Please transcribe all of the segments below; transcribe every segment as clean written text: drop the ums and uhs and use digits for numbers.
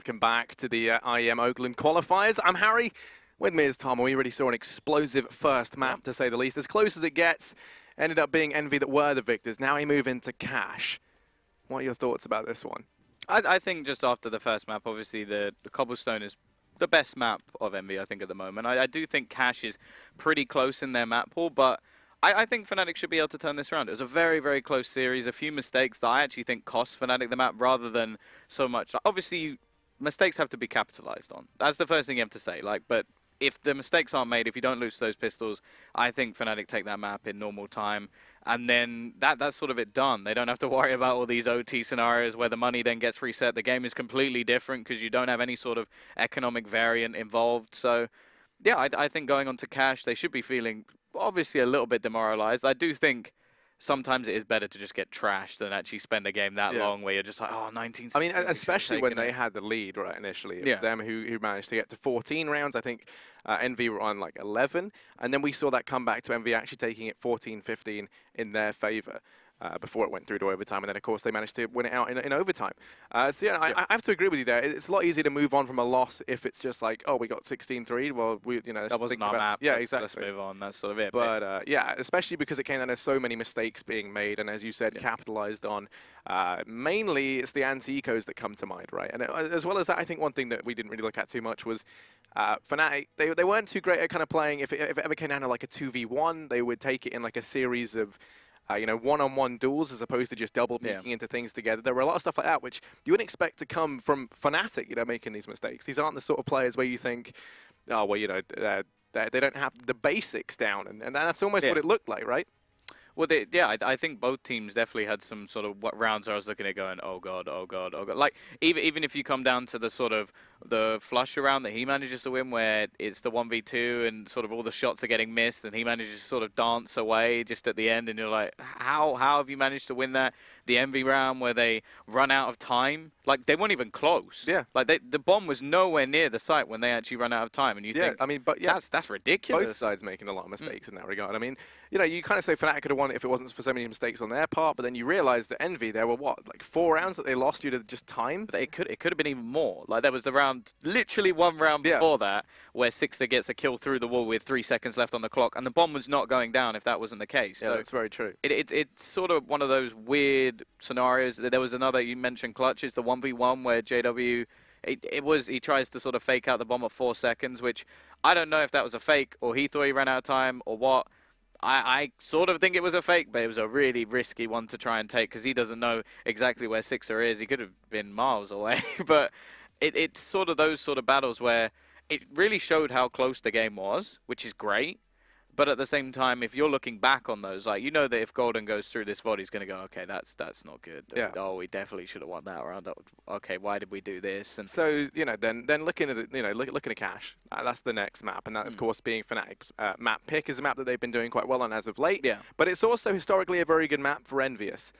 welcome back to the IEM Oakland qualifiers. I'm Harry. With me is Tom. We already saw an explosive first map, to say the least. As close as it gets, ended up being Envy that were the victors. Now we move into Cash. What are your thoughts about this one? I think just after the first map, obviously the Cobblestone is the best map of Envy, I think, at the moment. I do think Cash is pretty close in their map pool, but I think fnatic should be able to turn this around. It was a very, very close series. A few mistakes that I actually think cost fnatic the map rather than so much. Obviously, mistakes have to be capitalized on. That's the first thing you have to say. But if the mistakes aren't made, if you don't lose those pistols, I think fnatic take that map in normal time. And then that's sort of it done. They don't have to worry about all these OT scenarios where the money then gets reset. The game is completely different because you don't have any sort of economic variant involved. So, yeah, I think going on to Cash, they should be feeling obviously a little bit demoralized. I do think sometimes it is better to just get trashed than actually spend a game that long where you're just like, oh, 19 seconds. I mean, especially when they had the lead, right, initially. It was them who managed to get to 14 rounds. I think Envy were on like 11. And then we saw that come back to Envy actually taking it 14-15 in their favor. Before it went through to overtime, and then of course they managed to win it out in overtime. So yeah, I have to agree with you there. It's a lot easier to move on from a loss if it's just like, oh, we got 16-3. Well, that wasn't our map. Yeah, exactly. Let's move on. That's sort of it. But yeah, especially because it came down to so many mistakes being made, and as you said, capitalized on. Mainly, it's the anti-ecos that come to mind, right? And as well as that, I think one thing that we didn't really look at too much was fnatic. They weren't too great at kind of playing. If it ever came down to like a 2v1, they would take it in like a series of one-on-one duels as opposed to just double peeking into things together. There were a lot of stuff like that which you wouldn't expect to come from fnatic, making these mistakes. These aren't the sort of players where you think, oh, well, they don't have the basics down, and that's almost what it looked like, right? Well, I think both teams definitely had some sort of rounds where I was looking at going, oh god, oh god, oh god. Like even if you come down to the sort of the flush round that he manages to win, where it's the 1v2 and sort of all the shots are getting missed, and he manages to sort of dance away just at the end, and you're like, how have you managed to win that? The Envy round where they run out of time, like they weren't even close. Yeah, like the bomb was nowhere near the site when they actually run out of time, and you think, I mean, but that's ridiculous. Both sides making a lot of mistakes in that regard. I mean, you kind of say fnatic could have won if it wasn't for so many mistakes on their part, but then you realize that Envy, there were what, like 4 rounds that they lost due to just time? But it could have been even more. Like there was the round, literally one round before that, where Sixter gets a kill through the wall with 3 seconds left on the clock, and the bomb was not going down if that wasn't the case. Yeah, so that's very true. It's sort of one of those weird scenarios. There was another, you mentioned clutches, the 1v1 where JW, he tries to sort of fake out the bomb at 4 seconds, which I don't know if that was a fake or he thought he ran out of time or what. I sort of think it was a fake, but it was a really risky one to try and take because he doesn't know exactly where Sixer is. He could have been miles away. But it's sort of those sort of battles where it really showed how close the game was, which is great. But at the same time, if you're looking back on those, like, that if Golden goes through this VOD, he's going to go, okay, that's not good. Yeah. Oh, we definitely should have won that round. Okay, why did we do this? And so, then looking at looking at Cash, that's the next map, and that of course being fnatic's map pick is a map that they've been doing quite well on as of late. Yeah. But it's also historically a very good map for EnVyUs.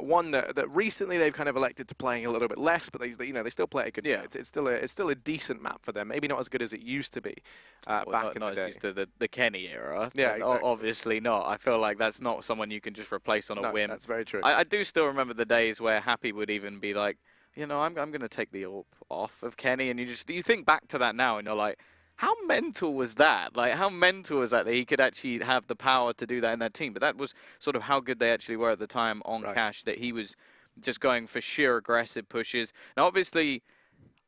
One that recently they've kind of elected to playing a little bit less, but they still play a good. Yeah. It's still a decent map for them. Maybe not as good as it used to be back in the day. Used to the Kenny era. Yeah, exactly. Obviously not. I feel like that's not someone you can just replace on a whim. That's very true. I do still remember the days where Happy would even be like, I'm going to take the AWP off of Kenny, and you think back to that now, and you're like, how mental was that? Like, how mental was that he could actually have the power to do that in that team? But that was sort of how good they actually were at the time on Cash, that he was just going for sheer aggressive pushes. Now, obviously,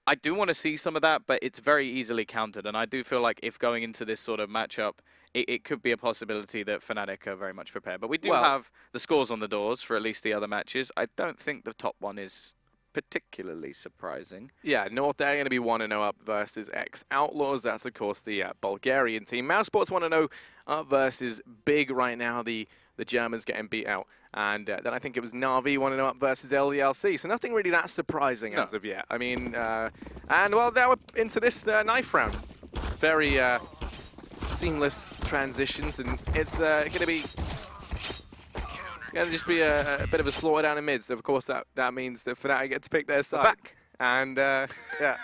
I do want to see some of that, but it's very easily countered. And I do feel like if going into this sort of matchup, it could be a possibility that fnatic are very much prepared. But we do have the scores on the doors for at least the other matches. I don't think the top one is particularly surprising. Yeah, North, they're going to be 1-0 up versus X-Outlaws. That's, of course, the Bulgarian team. Mousesports 1-0 up versus Big right now, the Germans getting beat out. And then I think it was Na'Vi 1-0 up versus LDLC. So nothing really that surprising as of yet. I mean, and well, now we're into this knife round. Very seamless transitions, and it's going to be... Going to just be a bit of a slaughter down in mid. So of course that means that fnatic get to pick their side. And yeah,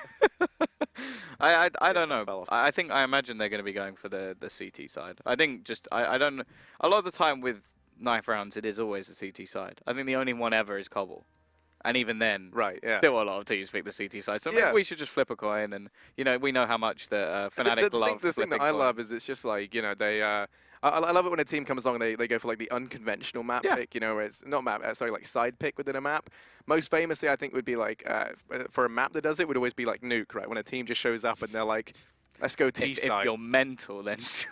I don't know. I imagine they're going to be going for the CT side. I think I don't. A lot of the time with knife rounds, it is always the CT side. I think the only one ever is Cobble. And even then, Right, yeah. still a lot of teams pick the CT side. So maybe we should just flip a coin. And, you know, we know how much the fnatic love The thing that I love coins. is it's just like, you know, they... I love it when a team comes along and they go for like the unconventional map pick, you know, where it's not map, sorry, like side pick within a map. Most famously, I think would be like, for a map that does it, would always be like Nuke, right? When a team just shows up and they're like, let's go T side. If you're mental, then sure.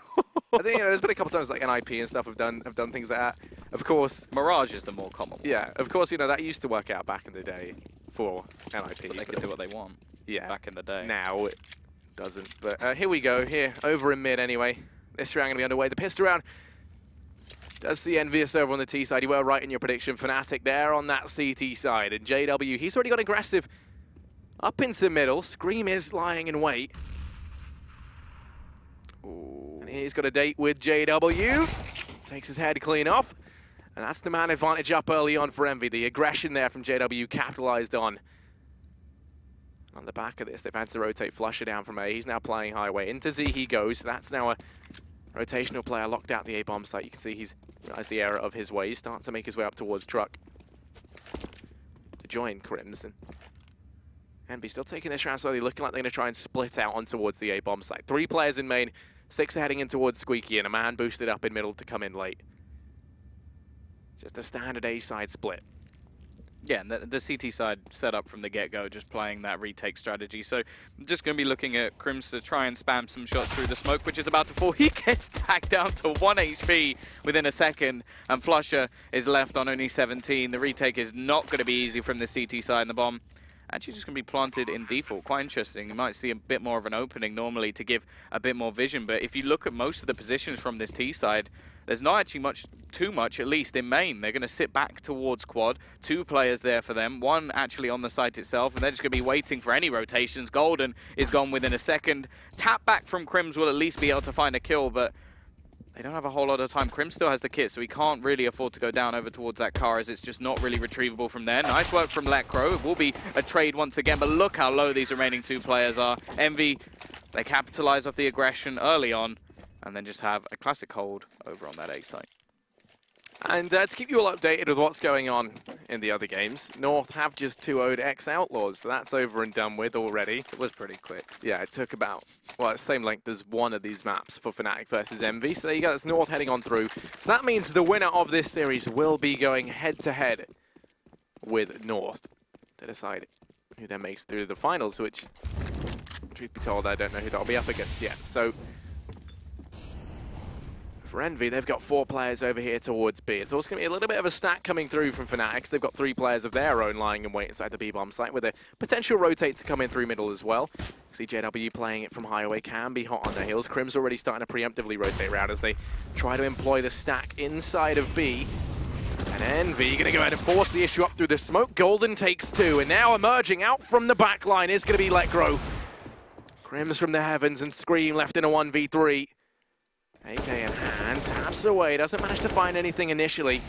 I think, you know, there's been a couple times like NIP and stuff have done things like that. Of course, Mirage is the more common one. Yeah, of course, you know, that used to work out back in the day for NIP. But they could do what they want. Yeah. Back in the day. Now it doesn't. But here we go, here, over in mid anyway. This round going to be underway. The pistol round does see EnVyUs over on the T side. You were right in your prediction. fnatic there on that CT side. And JW, he's already got aggressive up into middle. Scream is lying in wait. Ooh. And he's got a date with JW. Takes his head clean off. And that's the man advantage up early on for Envy. The aggression there from JW capitalized on. On the back of this, they've had to rotate Flusher down from A. He's now playing highway. Into Z he goes. So that's now a rotational player locked out the A-bomb site. You can see he's realized the error of his ways. Starts to make his way up towards Truck to join Crimson. Envy still taking this round slowly, looking like they're going to try and split out on towards the A-bomb site. 3 players in main, 6 are heading in towards Squeaky, and a man boosted up in middle to come in late. Just a standard A-side split. Yeah, and the CT side set up from the get-go, just playing that retake strategy. So just going to be looking at Crims to try and spam some shots through the smoke, which is about to fall. He gets tagged down to 1 HP within a second, and Flusher is left on only 17. The retake is not going to be easy from the CT side, and the bomb actually just going to be planted in default. Quite interesting. You might see a bit more of an opening normally to give a bit more vision, but if you look at most of the positions from this T side, there's not actually too much, at least in main. They're going to sit back towards quad. 2 players there for them. 1 actually on the site itself, and they're just going to be waiting for any rotations. Golden is gone within a second. Tap back from Crims will at least be able to find a kill, but they don't have a whole lot of time. Crim still has the kit, so he can't really afford to go down over towards that car, as it's just not really retrievable from there. Nice work from Letcro. It will be a trade once again, but look how low these remaining 2 players are. Envy, they capitalize off the aggression early on, and then just have a classic hold over on that A site. And to keep you all updated with what's going on in the other games, North have just 2-0'd X-Outlaws, so that's over and done with already. It was pretty quick. Yeah, it took about, well, it's the same length as one of these maps for fnatic versus Envy. So there you go, that's North heading on through. So that means the winner of this series will be going head-to-head with North to decide who then makes it through the finals, which, truth be told, I don't know who that'll be up against yet. So for Envy, they've got 4 players over here towards B. It's also going to be a little bit of a stack coming through from fnatic. They've got 3 players of their own lying in wait inside the B-bomb site with a potential rotate to come in through middle as well. See JW playing it from highway, can be hot on their heels. Crim's already starting to preemptively rotate around as they try to employ the stack inside of B. And Envy going to go ahead and force the issue up through the smoke. Golden takes 2, and now emerging out from the back line is going to be Letcro. Crims from the heavens and Scream left in a 1v3. AK in hand, taps away, doesn't manage to find anything initially.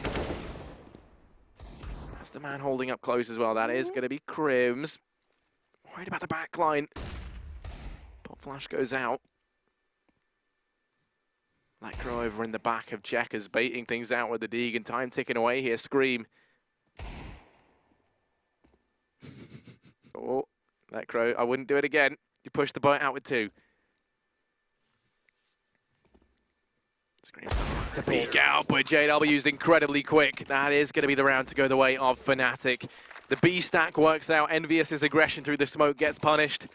That's the man holding up close as well. That is going to be Crims. Worried about the back line. Pop flash goes out. Letcro over in the back of Checkers, baiting things out with the Deegan. Time ticking away here. Scream. Oh, Letcro, I wouldn't do it again. You pushed the boat out with 2. Scream wants to peek out, but JW's incredibly quick. That is going to be the round to go the way of fnatic. The B stack works out. EnVyUs' aggression through the smoke gets punished.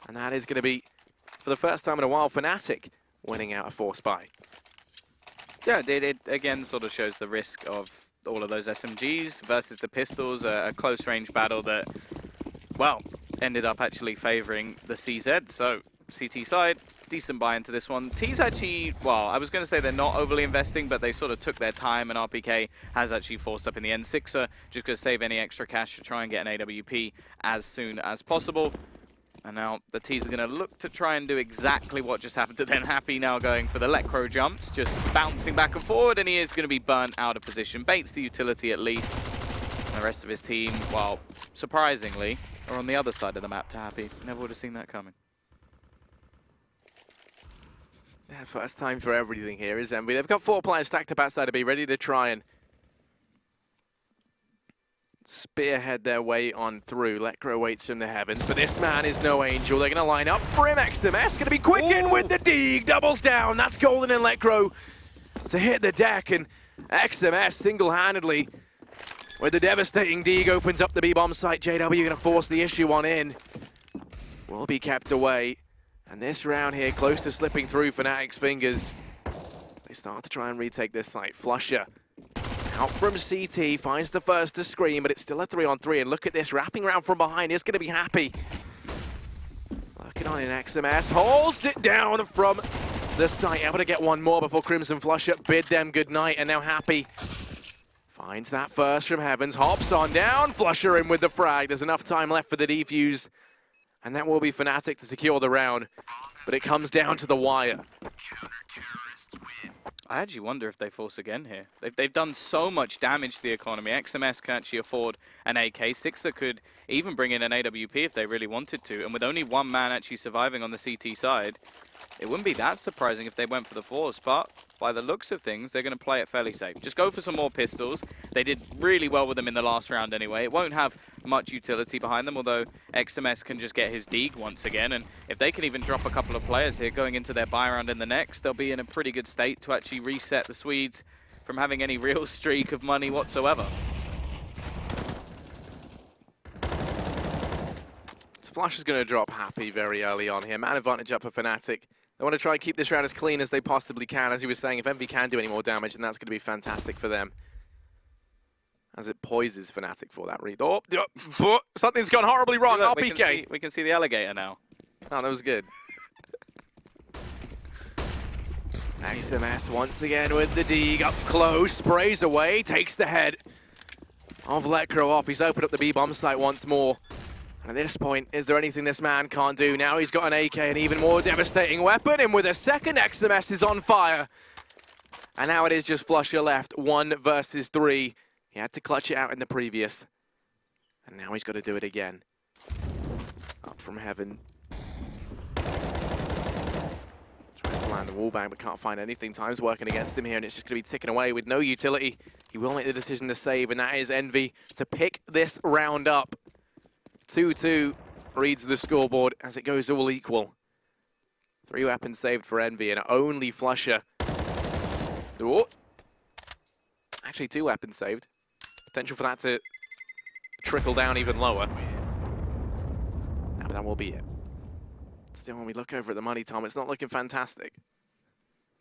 And that is going to be, for the first time in a while, fnatic winning out a 4 spy. Yeah, it again sort of shows the risk of all of those SMGs versus the pistols, a close range battle that, well, ended up actually favoring the CZ. So CT side, decent buy into this one. T's actually, well, I was going to say they're not overly investing, but they sort of took their time, and RPK has actually forced up in the end. Sixer just going to save any extra cash to try and get an AWP as soon as possible. And now the T's are going to look to try and do exactly what just happened to them. Happy now going for the Letcro jumps, just bouncing back and forward, and he is going to be burnt out of position. Baits the utility at least. And the rest of his team, well, surprisingly, are on the other side of the map to Happy. Never would have seen that coming. Yeah, first time for everything here is Envy. They've got 4 players stacked up outside of B, ready to try and spearhead their way on through. Letcro waits from the heavens, but this man is no angel. They're going to line up for him. XMS going to be quick in with the dig. Doubles down. That's Golden and Letcro to hit the deck, and XMS single-handedly with the devastating dig opens up the B-bomb site. JW going to force the issue on in. Will be kept away. And this round here, close to slipping through fnatic's fingers. They start to try and retake this site. flusha out from CT, finds the first to scream, but it's still a 3-on-3. And look at this, wrapping around from behind. He's going to be happy. Working on in XMS, holds it down from the site. Able to get one more before Crimson flusha bid them goodnight, and now happy. Finds that first from heavens, hops on down, flusha in with the frag. There's enough time left for the defuse, and that will be fnatic to secure the round. But it comes down to the wire. I actually wonder if they force again here. They've done so much damage to the economy. XMS can actually afford an AK. Sixer could even bring in an AWP if they really wanted to. And with only one man actually surviving on the CT side, it wouldn't be that surprising if they went for the force. But by the looks of things, they're going to play it fairly safe. Just go for some more pistols. They did really well with them in the last round anyway. It won't have much utility behind them, although XMS can just get his dig once again. And if they can even drop a couple of players here going into their buy round in the next, they'll be in a pretty good state to actually reset the Swedes from having any real streak of money whatsoever. Flash is going to drop happy very early on here. Man advantage up for fnatic. They want to try and keep this round as clean as they possibly can. As you were saying, if EnVy can do any more damage, then that's going to be fantastic for them. As it poises fnatic for that read. Oh, something's gone horribly wrong. Look, RPK. We can see the alligator now. Oh, that was good. XMS once again with the dig up close. Sprays away, takes the head of Letcro off. He's opened up the B-bomb site once more. And at this point, is there anything this man can't do? Now he's got an AK, an even more devastating weapon, and with a second, XMS is on fire. And now it is just flusha left, 1 versus 3. He had to clutch it out in the previous. And now he's got to do it again. Up from heaven. Tries to land the wallbang, but can't find anything. Time's working against him here, and it's just going to be ticking away with no utility. He will make the decision to save, and that is EnVy to pick this round up. 2-2 reads the scoreboard as it goes all equal. 3 weapons saved for EnVy, and only flusha. Oh. Actually, 2 weapons saved. Potential for that to trickle down even lower. But that will be it. Still, when we look over at the money, Tom, it's not looking fantastic.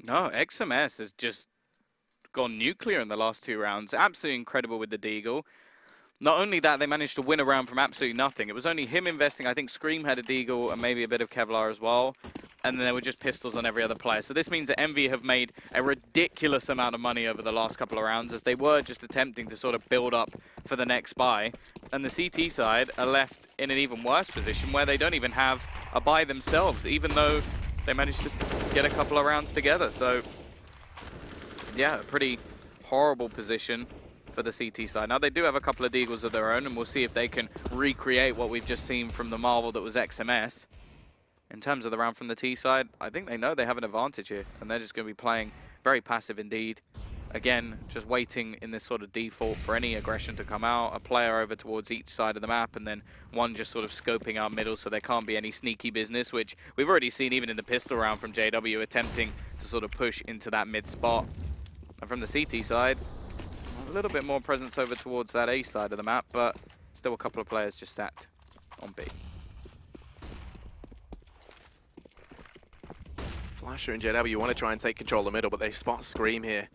No, XMS has just gone nuclear in the last 2 rounds. Absolutely incredible with the deagle. Not only that, they managed to win a round from absolutely nothing. It was only him investing. I think Scream had a deagle and maybe a bit of Kevlar as well. And then there were just pistols on every other player. So this means that EnVy have made a ridiculous amount of money over the last couple of rounds as they were just attempting to sort of build up for the next buy. And the CT side are left in an even worse position where they don't even have a buy themselves, even though they managed to get a couple of rounds together. So, yeah, a pretty horrible position for the CT side. Now, they do have a couple of deagles of their own, and we'll see if they can recreate what we've just seen from the marvel that was XMS. In terms of the round from the T side, I think they know they have an advantage here, and they're just going to be playing very passive indeed. Again, just waiting in this sort of default for any aggression to come out, a player over towards each side of the map, and then one just sort of scoping out middle so there can't be any sneaky business, which we've already seen even in the pistol round from JW, attempting to sort of push into that mid spot. And from the CT side, a little bit more presence over towards that A side of the map, but still a couple of players just sat on B. flusha and JW want to try and take control of the middle, but they spot Scream here.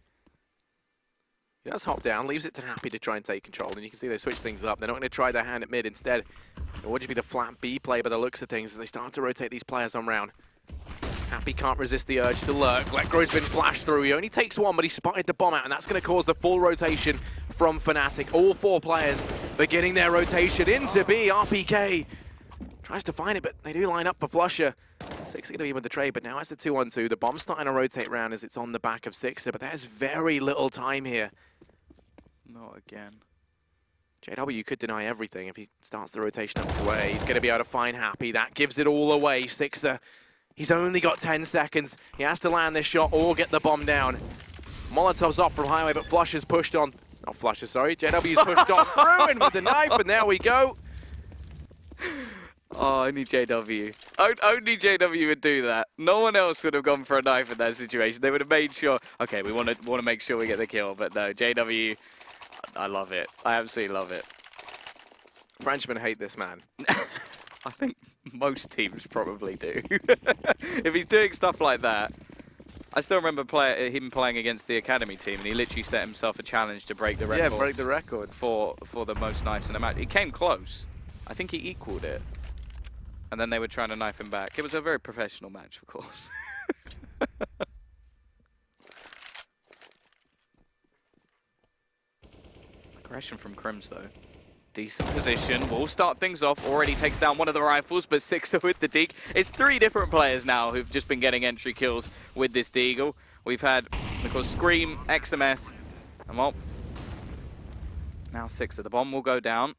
He does hop down, leaves it to Happy to try and take control, and you can see they switch things up. They're not going to try their hand at mid. Instead, it would just be the flat B play by the looks of things as they start to rotate these players on round. Happy can't resist the urge to lurk. Letcro's been flashed through. He only takes 1, but he spotted the bomb out, and that's going to cause the full rotation from fnatic. All 4 players beginning their rotation into B. RPK tries to find it, but they do line up for flusha. Sixer going to be with the trade, but now it's a 2-on-2. The bomb's starting to rotate round as it's on the back of Sixer, but there's very little time here. Not again. JW could deny everything if he starts the rotation up to A. He's going to be able to find Happy. That gives it all away. Sixer, he's only got 10 seconds. He has to land this shot or get the bomb down. Molotov's off from highway, but flusha's pushed on Not Flusher, sorry. JW's pushed on through and with the knife, and there we go. Oh, only JW. Only JW would do that. No one else would have gone for a knife in that situation. They would have made sure, okay, we want to make sure we get the kill, but no, JW, I love it. I absolutely love it. Frenchmen hate this man. I think most teams probably do. If he's doing stuff like that. I still remember him playing against the academy team, and he literally set himself a challenge to break the record. Yeah, break the record. For the most knives in a match. He came close. I think he equaled it. And then they were trying to knife him back. It was a very professional match, of course. Aggression from Crims, though. Decent position. Will start things off. Already takes down one of the rifles, but Sixer with the Deagle. It's 3 different players now who've just been getting entry kills with this Deagle. We've had, of course, Scream, XMS, and well, now Sixer. The bomb will go down.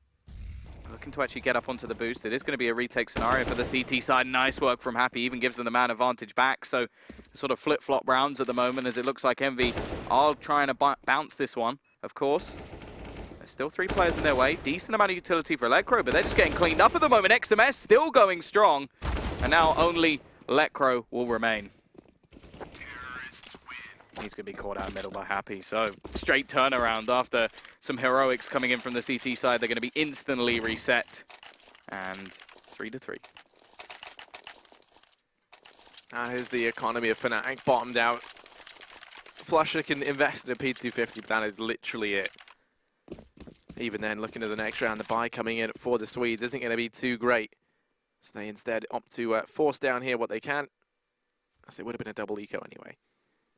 Looking to actually get up onto the boost. It is going to be a retake scenario for the CT side. Nice work from Happy. Even gives them the man advantage back. So sort of flip-flop rounds at the moment, as it looks like Envy are trying to bounce this one, of course. There's still 3 players in their way. Decent amount of utility for Lecro, but they're just getting cleaned up at the moment. XMS still going strong. And now only Lecro will remain. He's going to be caught out middle by Happy. So straight turnaround after some heroics coming in from the CT side. They're going to be instantly reset. And 3-3. That is the economy of Fnatic. Bottomed out. Flusher can invest in a P250, but that is literally it. Even then, looking at the next round, the buy coming in for the Swedes isn't going to be too great. So they instead opt to force down here what they can. As it would have been a double eco anyway.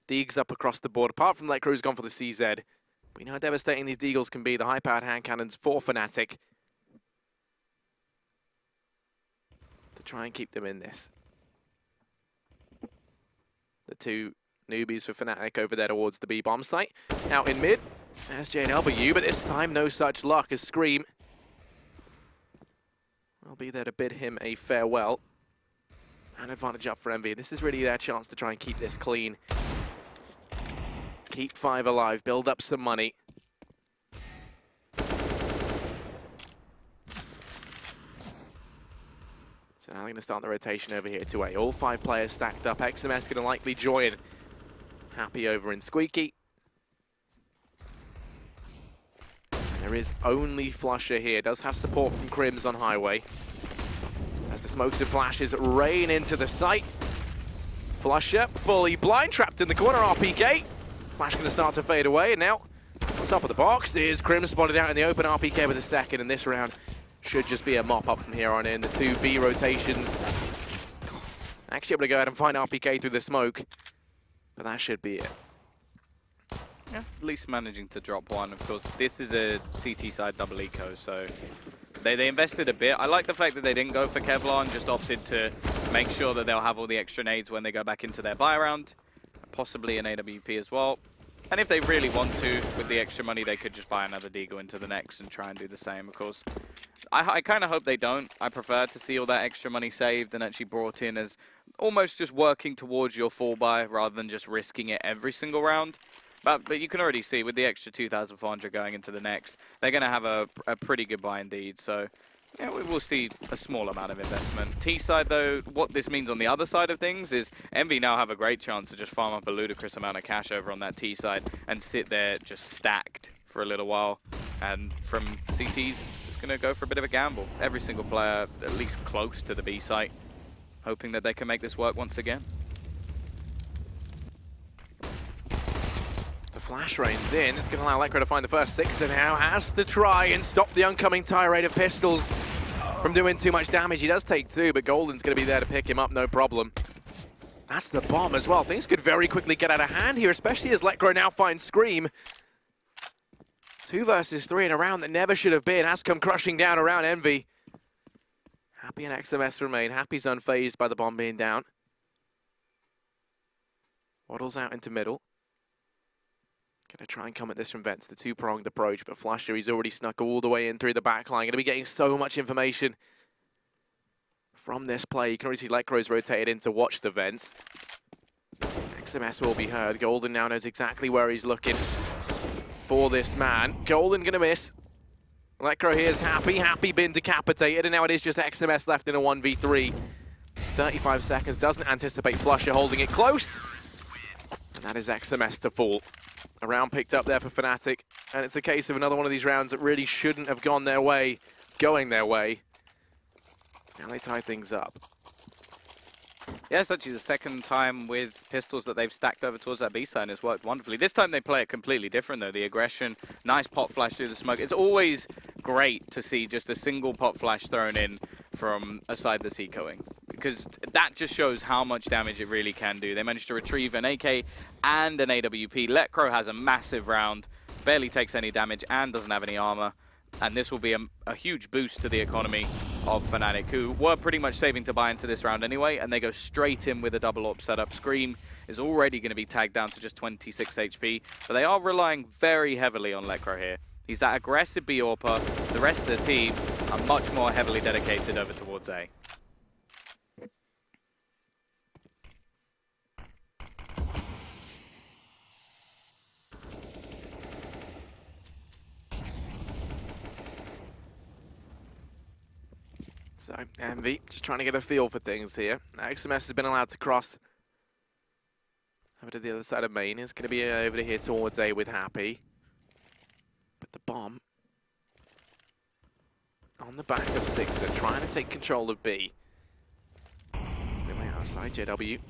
Deags up across the board. Apart from Lecro, who's gone for the CZ. We know how devastating these Deagles can be. The high-powered hand cannons for Fnatic. To try and keep them in this. The 2 newbies for Fnatic over there towards the B-bomb site. Out in mid, there's JW, but this time no such luck as Scream will be there to bid him a farewell. An advantage up for Envy. This is really their chance to try and keep this clean. Keep 5 alive, build up some money. So now they're going to start the rotation over here to A. All 5 players stacked up. XMS going to likely join Happy over in Squeaky. And there is only Flusher here. Does have support from Crims on Highway. As the smokes and flashes rain into the site. Flusher fully blind, trapped in the corner. RPK. Flash going to start to fade away, and now on top of the box is Crim spotted out in the open. RPK with a second, and this round should just be a mop-up from here on in. The 2 B rotations actually able to go ahead and find RPK through the smoke, but that should be it. Yeah, at least managing to drop one. Of course, this is a CT side double eco, so they invested a bit. I like the fact that they didn't go for Kevlar and just opted to make sure that they'll have all the extra nades when they go back into their buy round. Possibly an AWP as well. And if they really want to, with the extra money, they could just buy another Deagle into the next and try and do the same, of course. I kind of hope they don't. I prefer to see all that extra money saved and actually brought in as almost just working towards your full buy rather than just risking it every single round. But you can already see with the extra 2,400 going into the next, they're going to have a pretty good buy indeed. So yeah, we will see a small amount of investment. T-side, though, what this means on the other side of things is Envy now have a great chance to just farm up a ludicrous amount of cash over on that T-side and sit there just stacked for a little while. And from CT's, just going to go for a bit of a gamble. Every single player at least close to the B site, hoping that they can make this work once again. The flash rains in. It's going to allow Lecro to find the first 6 and now has to try and stop the oncoming tirade of pistols from doing too much damage. He does take 2, but Golden's going to be there to pick him up, no problem. That's the bomb as well. Things could very quickly get out of hand here, especially as Lecro now finds Scream. 2 versus 3 in a round that never should have been has come crushing down around Envy. Happy and XMS remain. Happy's unfazed by the bomb being down. Waddles out into middle. Gonna try and come at this from Vents, the 2-pronged approach, but Flusher, he's already snuck all the way in through the back line. Gonna be getting so much information from this play. You can already see Lecro's rotated in to watch the Vents. XMS will be heard. Golden now knows exactly where he's looking. for this man. Golden gonna miss. Lecro here is happy been decapitated, and now it is just XMS left in a 1v3. 35 seconds, doesn't anticipate Flusher holding it close. And that is XMS to fall. A round picked up there for fnatic, and it's a case of another one of these rounds that really shouldn't have gone their way, going their way. Now they tie things up. Yeah, it's actually the second time with pistols that they've stacked over towards that B side, and it's worked wonderfully. This time they play it completely different though. The aggression, nice pop flash through the smoke. It's always great to see just a single pop flash thrown in from a side that's ecoing, because that just shows how much damage it really can do. They managed to retrieve an AK and an AWP. Lecro has a massive round, barely takes any damage and doesn't have any armor. And this will be a huge boost to the economy of fnatic, who were pretty much saving to buy into this round anyway, and they go straight in with a double AWP setup. Scream is already going to be tagged down to just 26 HP, but they are relying very heavily on Lecro here. He's that aggressive B AWPer. The rest of the team are much more heavily dedicated over towards A. So, Envy, just trying to get a feel for things here. XMS has been allowed to cross over to the other side of main. It's going to be over to here towards A with Happy. But the bomb on the back of Sixer, trying to take control of B. Still outside, JW.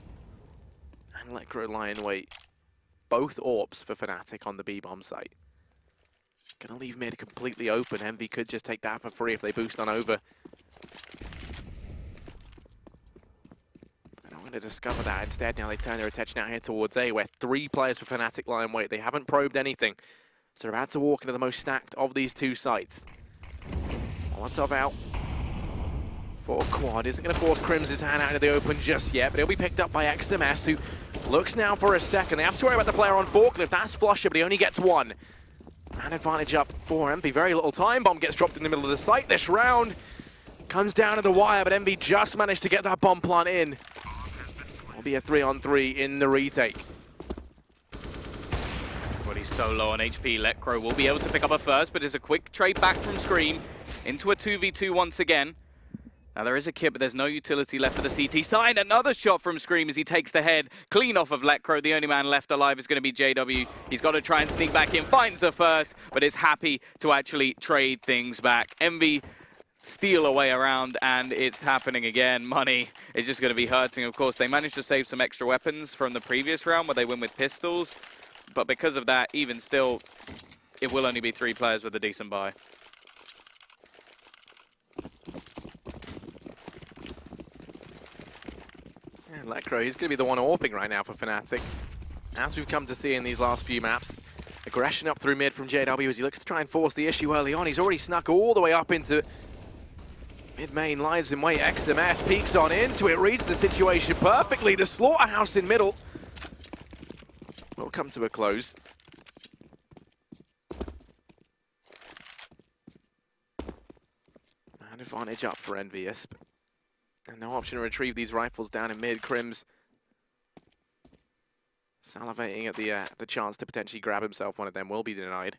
And Lecro lie in wait. Both AWPs for fnatic on the B bomb site. Gonna leave mid completely open. Envy could just take that for free if they boost on over. To discover that instead. Now they turn their attention out here towards A, where 3 players for fnatic lie in wait. They haven't probed anything, so they're about to walk into the most stacked of these 2 sites. Molotov out for Quad. Isn't going to force Crim's hand out into the open just yet, but he'll be picked up by XMS, who looks now for a second. They have to worry about the player on forklift. That's Flusher, but he only gets 1. An advantage up for Envy. Very little time. Bomb gets dropped in the middle of the site. This round comes down to the wire, but Envy just managed to get that bomb plant in. Will be a 3-on-3 in the retake. But he's so low on HP, Lecro will be able to pick up a first, but there's a quick trade back from Scream into a 2v2 once again. Now there is a kit, but there's no utility left for the CT side. Another shot from Scream as he takes the head clean off of Lecro. The only man left alive is going to be JW. He's got to try and sneak back in, finds the first, but is happy to actually trade things back. Envy steal away around, and it's happening again. Money is just going to be hurting. Of course, they managed to save some extra weapons from the previous round where they win with pistols, but because of that, even still, it will only be 3 players with a decent buy. And Lecro, he's going to be the one AWPing right now for fnatic. As we've come to see in these last few maps, aggression up through mid from JW as he looks to try and force the issue early on. He's already snuck all the way up into mid-main, lies in wait. XMS peeks on into it, reads the situation perfectly. The slaughterhouse in middle will come to a close. An advantage up for EnVyUs. And no option to retrieve these rifles down in mid. Crim's salivating at the chance to potentially grab himself. One of them will be denied.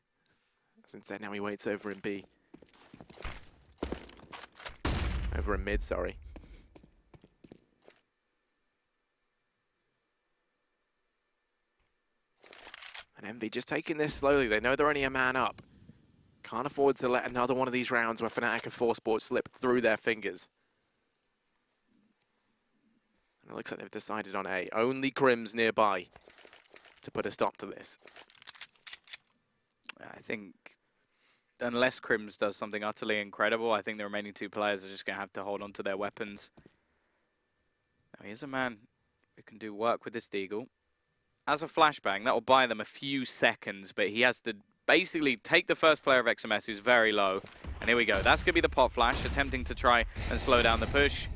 As instead now he waits over in B. Over in mid, sorry. And Envy just taking this slowly. They know they're only a man up. Can't afford to let another one of these rounds where fnatic and Forceport slip through their fingers. And it looks like they've decided on A. Only Crim's nearby to put a stop to this. I think unless Crims does something utterly incredible, I think the remaining 2 players are just going to have to hold on to their weapons. Now here's a man who can do work with this Deagle. As a flashbang, that will buy them a few seconds, but he has to basically take the first player of XMS, who's very low. And here we go. That's going to be the pop flash, attempting to try and slow down the push.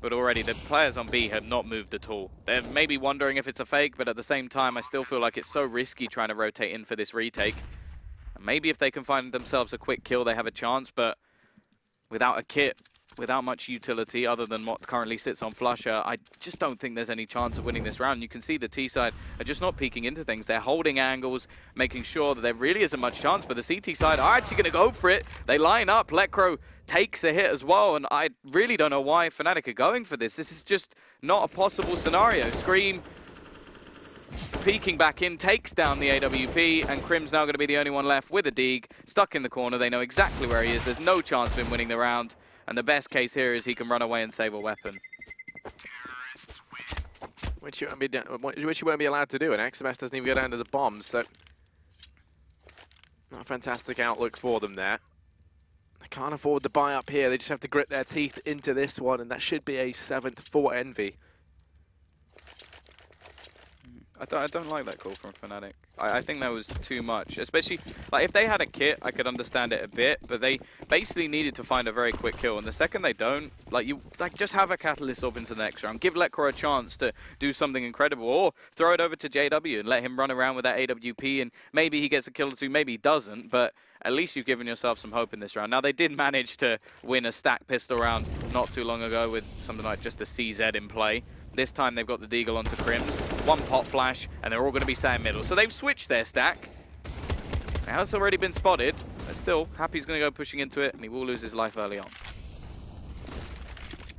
But already the players on B have not moved at all. They're maybe wondering if it's a fake, but at the same time, I still feel like it's so risky trying to rotate in for this retake. And maybe if they can find themselves a quick kill, they have a chance, but without a kit, without much utility other than what currently sits on Flusher, I just don't think there's any chance of winning this round. You can see the T side are just not peeking into things. They're holding angles, making sure that there really isn't much chance, but the CT side are actually going to go for it. They line up, Lecro takes a hit as well, and I really don't know why Fnatic are going for this. This is just not a possible scenario. Scream peeking back in, takes down the AWP, and Crim's now going to be the only one left with a Deeg, stuck in the corner. They know exactly where he is. There's no chance of him winning the round. And the best case here is he can run away and save a weapon. Which you won't be allowed to do, and XMS doesn't even go down to the bombs, so not a fantastic outlook for them there. They can't afford to buy up here, they just have to grit their teeth into this one, and that should be a 7th for Envy. I don't like that call from Fnatic. I think that was too much, especially like if they had a kit, I could understand it a bit, but they basically needed to find a very quick kill, and the second they don't, just have a Catalyst Orb into the next round, give Lecro a chance to do something incredible, or throw it over to JW and let him run around with that AWP, and maybe he gets a kill or two, maybe he doesn't, but at least you've given yourself some hope in this round. Now, they did manage to win a stack pistol round not too long ago with something like just a CZ in play. This time they've got the Deagle onto Crims, one pot flash, and they're all going to be sat in middle. So they've switched their stack. Now it's already been spotted, but still, Happy's going to go pushing into it, and he will lose his life early on.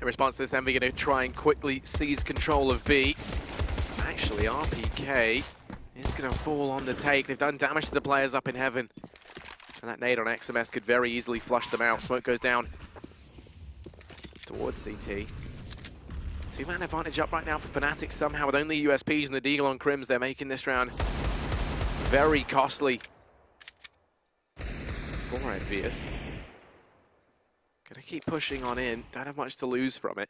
In response to this, Envy going to try and quickly seize control of B. Actually, RPK is going to fall on the take. They've done damage to the players up in heaven. And that nade on XMS could very easily flush them out. Smoke goes down towards CT. Two-man advantage up right now for Fnatic somehow, with only USPs and the Deagle on Crims. They're making this round very costly for EnVyUs. Gonna keep pushing on in, don't have much to lose from it.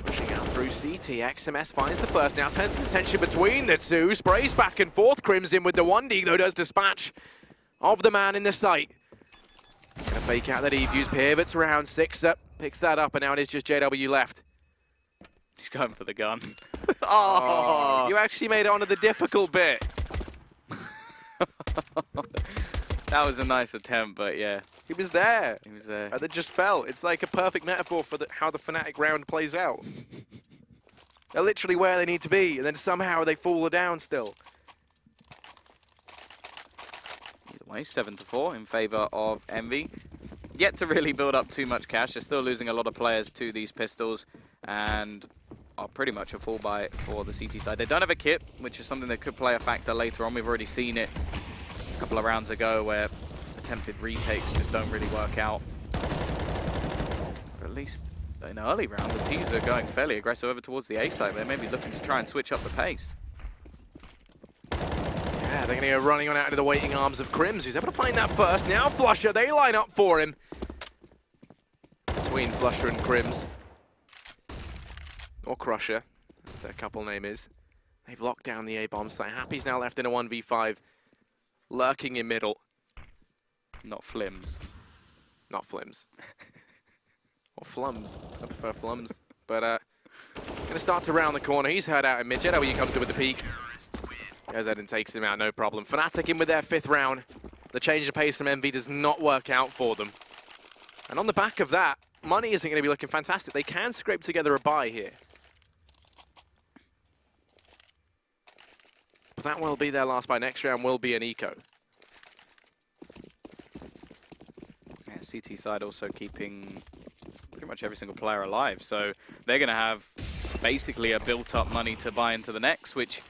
Pushing out through CT, XMS finds the first, now turns the tension between the two, sprays back and forth, Crims in with the 1D, though does dispatch of the man in the sight. Gonna fake out that EnVyUs, pivots around, 6-up, picks that up, and now it is just JW left. He's going for the gun. Oh, you actually made it onto the difficult bit. That was a nice attempt, but yeah. He was there. He was there. And it just fell. It's like a perfect metaphor for how the Fnatic round plays out. They're literally where they need to be, and then somehow they fall down still. Either way, 7-4 in favor of Envy. Yet to really build up too much cash. They're still losing a lot of players to these pistols, and are pretty much a full buy for the CT side. They don't have a kit, which is something that could play a factor later on. We've already seen it a couple of rounds ago where attempted retakes just don't really work out. Or at least in early round, the T's are going fairly aggressive over towards the A side. They may be looking to try and switch up the pace. Yeah, they're going to go running on out into the waiting arms of Crims, who's able to find that first. Now Flusher, they line up for him. Between Flusher and Crims. Or Crusher, as their couple name is. They've locked down the A-bomb site. Happy's now left in a 1v5. Lurking in middle. Not Flims. Not Flims. Or Flums. I prefer Flums. But, going to start to round the corner. He's heard out in mid. JW comes in with the peek. Goes ahead and takes him out, no problem. Fnatic in with their 5th round. The change of pace from Envy does not work out for them. And on the back of that, money isn't going to be looking fantastic. They can scrape together a buy here. But that will be their last buy. Next round will be an eco. Yeah, CT side also keeping pretty much every single player alive. So they're going to have basically a built-up money to buy into the next, which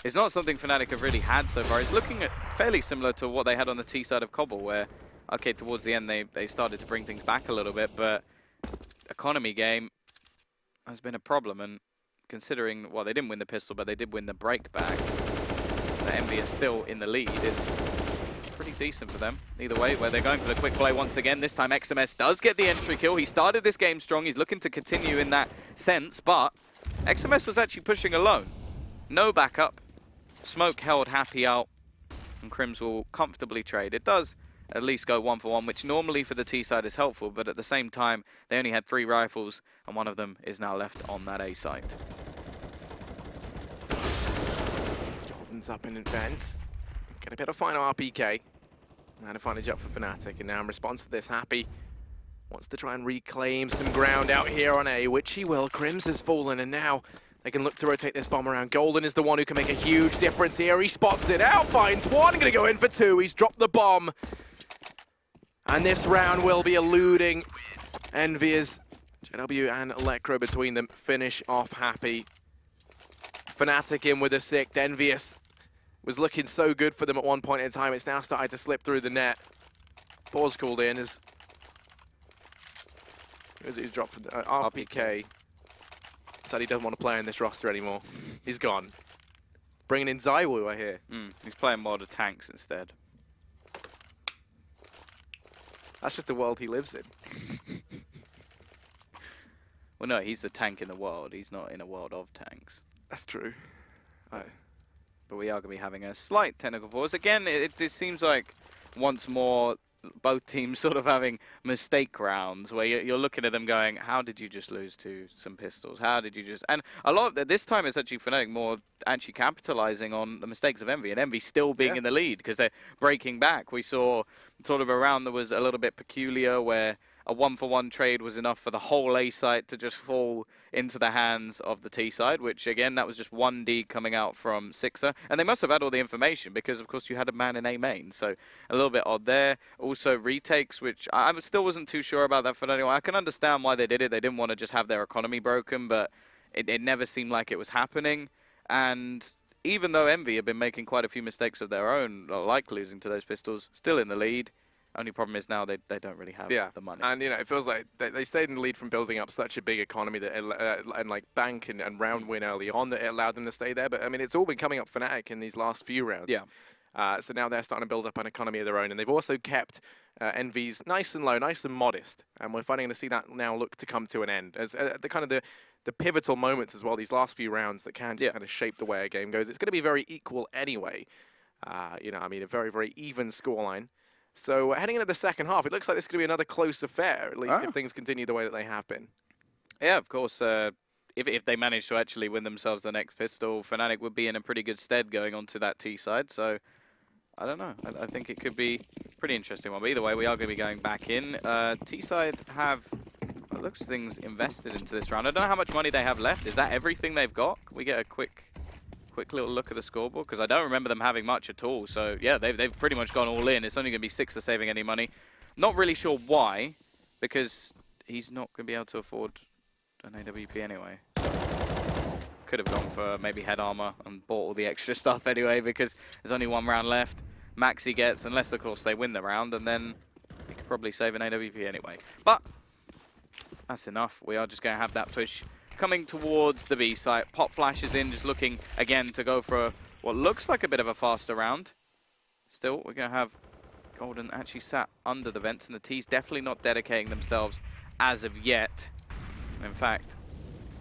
is not something Fnatic have really had so far. It's looking fairly similar to what they had on the T side of Cobble, where, okay, towards the end they started to bring things back a little bit, but economy game has been a problem. And considering, well, they didn't win the pistol, but they did win the break back. The Envy is still in the lead. It's pretty decent for them. Either way, where they're going for the quick play once again. This time XMS does get the entry kill. He started this game strong. He's looking to continue in that sense, but XMS was actually pushing alone. No backup. Smoke held Happy out, and Crims will comfortably trade. It does at least go 1-for-1, which normally for the T side is helpful, but at the same time, they only had 3 rifles, and one of them is now left on that A site. Jordan's up in advance. Gonna be able to find RPK. Man advantage up for fnatic, and now in response to this, Happy wants to try and reclaim some ground out here on A, which he will. Crims has fallen, and now they can look to rotate this bomb around. Golden is the one who can make a huge difference here. He spots it out, finds one, gonna go in for two. He's dropped the bomb. And this round will be eluding EnVyUs. JW and Electro between them finish off Happy. fnatic in with a sixth. EnVyUs was looking so good for them at one point in time. It's now started to slip through the net. Pause called in as he's dropped for the, RPK. Said he doesn't want to play in this roster anymore. He's gone. Bringing in ZywOo, I hear. He's playing more the tanks instead. That's just the world he lives in. Well, no, he's the tank in the world. He's not in a world of tanks. That's true. But we are going to be having a slight technical pause. Again, it seems like once more both teams sort of having mistake rounds where you're looking at them going, how did you just lose to some pistols? How did you just... And a lot of this time it's actually fnatic more actually capitalizing on the mistakes of Envy, and Envy still being in the lead because they're breaking back. We saw sort of a round that was a little bit peculiar where a 1-for-1 trade was enough for the whole A site to just fall into the hands of the T side, which again, that was just 1D coming out from Sixer. And they must have had all the information because of course you had a man in A main. So a little bit odd there. Also retakes, which I still wasn't too sure about that for anyone. I can understand why they did it. They didn't want to just have their economy broken, but it never seemed like it was happening. And even though Envy have been making quite a few mistakes of their own, like losing to those pistols, still in the lead. Only problem is now they don't really have the money. And you know, it feels like they stayed in the lead from building up such a big economy that and like bank and round win early on that it allowed them to stay there. But I mean, it's all been coming up fnatic in these last few rounds. Yeah. So now they're starting to build up an economy of their own, and they've also kept EnVy's nice and low, nice and modest. And we're finally going to see that now look to come to an end as the kind of the pivotal moments as well. These last few rounds that can just kind of shape the way a game goes. It's going to be very equal anyway. You know, I mean, a very, very even scoreline. So heading into the second half, it looks like this could be another close affair, at least if things continue the way that they have been. Yeah, of course. If they manage to actually win themselves the next pistol, fnatic would be in a pretty good stead going on to that T side. So I don't know. I think it could be a pretty interesting one. But either way, we are going to be going back in. T side have, it looks things invested into this round. I don't know how much money they have left. Is that everything they've got? Can we get a quick little look at the scoreboard, because I don't remember them having much at all. So yeah, they've pretty much gone all in. It's only going to be Sixer saving any money. Not really sure why, because he's not going to be able to afford an AWP anyway. Could have gone for maybe head armor and bought all the extra stuff anyway, because there's only one round left. Max he gets, unless of course they win the round, and then he could probably save an AWP anyway. But that's enough. We are just going to have that push coming towards the B site. Pop flashes in, just looking again to go for what looks like a bit of a faster round. Still, we're going to have Golden actually sat under the vents, and the T's definitely not dedicating themselves as of yet. In fact,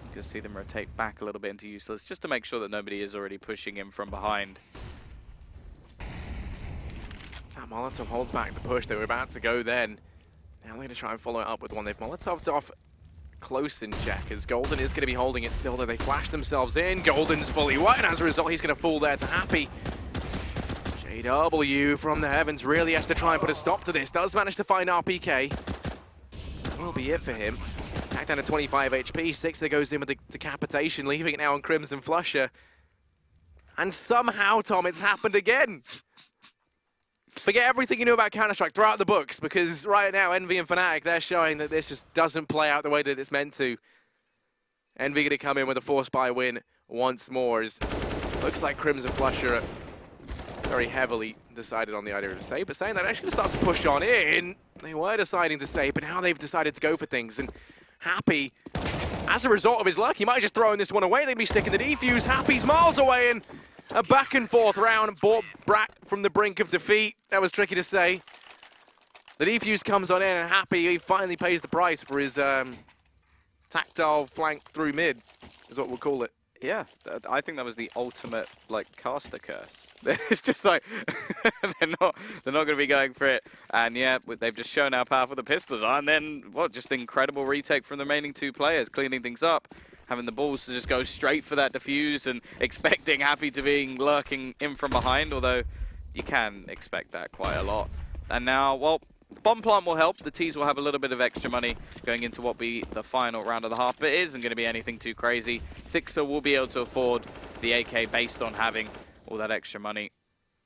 you can see them rotate back a little bit into useless, just to make sure that nobody is already pushing in from behind. That Molotov holds back the push. They were about to go then. Now they're going to try and follow it up with one. They've Molotoved off close in check, as Golden is going to be holding it still, though they flash themselves in. Golden's fully white, and as a result, he's going to fall there to Happy. JW from the heavens really has to try and put a stop to this. Does manage to find RPK. That will be it for him. Back down to 25 HP. Sixer goes in with the decapitation, leaving it now on Crimson Flusher. And somehow, Tom, it's happened again. Forget everything you know about Counter-Strike, throw out the books, because right now, Envy and fnatic, they're showing that this just doesn't play out the way that it's meant to. Envy going to come in with a force buy win once more. Looks like Crimson Flusher are very heavily decided on the idea of a save, but saying that actually start to push on in. They were deciding to save, but now they've decided to go for things. And Happy, as a result of his luck, he might have just thrown this one away. They'd be sticking the defuse. Happy's miles away, and a back and forth round brought back from the brink of defeat. That was tricky to say. The defuse comes on in, and Happy, he finally pays the price for his tactile flank through mid, is what we'll call it. Yeah, I think that was the ultimate, like, caster curse. It's just like, they're not going to be going for it. And yeah, they've just shown how powerful the pistols are. And then, what, just incredible retake from the remaining two players, cleaning things up. Having the balls to just go straight for that defuse and expecting Happy to be lurking in from behind, although you can expect that quite a lot. And now, well, bomb plant will help. The T's will have a little bit of extra money going into what will be the final round of the half, but it isn't going to be anything too crazy. Sixer will be able to afford the AK based on having all that extra money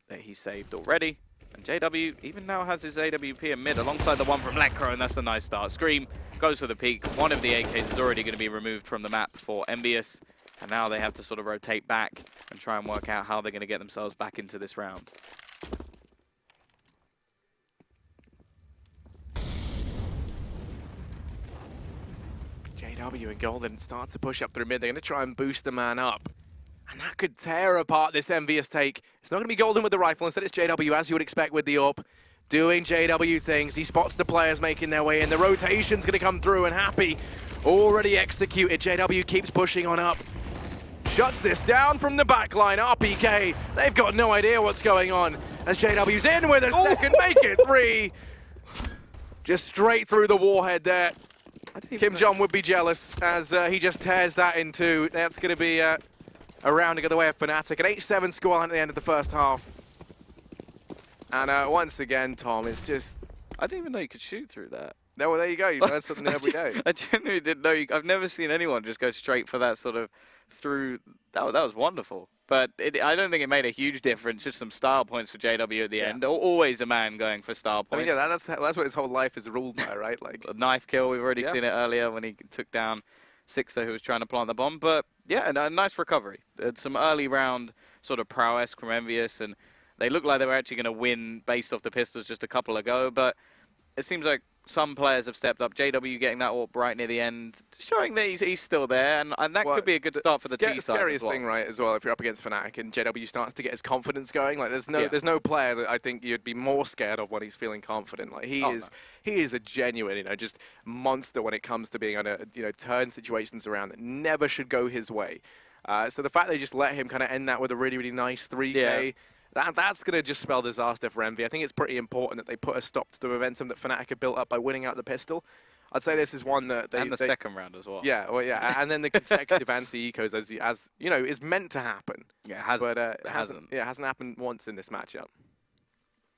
that he saved already. And JW even now has his AWP in mid alongside the one from Lekro, and that's a nice start. Scream goes for the peak. One of the AKs is already going to be removed from the map for EnVyUs, and now they have to sort of rotate back and try and work out how they're going to get themselves back into this round. JW and Golden start to push up through mid. They're going to try and boost the man up. And that could tear apart this EnVyUs take. It's not going to be Golden with the rifle. Instead, it's JW, as you would expect with the AWP. Doing JW things. He spots the players making their way in. The rotation's going to come through, and Happy already executed. JW keeps pushing on up. Shuts this down from the backline. RPK, they've got no idea what's going on. As JW's in with a second, make it 3. Just straight through the warhead there. Kim Jong would be jealous as he just tears that in 2. That's going to be a round to go the way of fnatic. An 8-7 scoreline at the end of the first half. And once again, Tom, it's just... I didn't even know you could shoot through that. No, well, there you go. You learn something every day. I genuinely didn't know. I've never seen anyone just go straight for that sort of through. That was wonderful. But I don't think it made a huge difference. Just some style points for JW at the end. Always a man going for style points. I mean, yeah, that's what his whole life is ruled by, right? Like a knife kill. We've already seen it earlier when he took down Sixer, who was trying to plant the bomb. But yeah, a nice recovery. Some early round sort of prowess from EnVyUs, and they looked like they were actually going to win based off the pistols just a couple ago. But it seems like some players have stepped up. JW getting that AWP right near the end, showing that he's still there, and that could be a good start for the T side as well. The scariest thing, right, as well, if you're up against fnatic and JW starts to get his confidence going, like there's no player that I think you'd be more scared of when he's feeling confident. Like he is a genuine, just monster when it comes to being able to, turn situations around that never should go his way. So the fact they just let him kind of end that with a really, really nice 3K. That's going to just spell disaster for Envy. I think it's pretty important that they put a stop to the momentum that fnatic have built up by winning out the pistol. I'd say this is one that they... And the second round as well. Yeah, well, yeah. And then the consecutive anti-ecos, as is meant to happen. Yeah, it hasn't. But it hasn't. Yeah, it hasn't happened once in this matchup.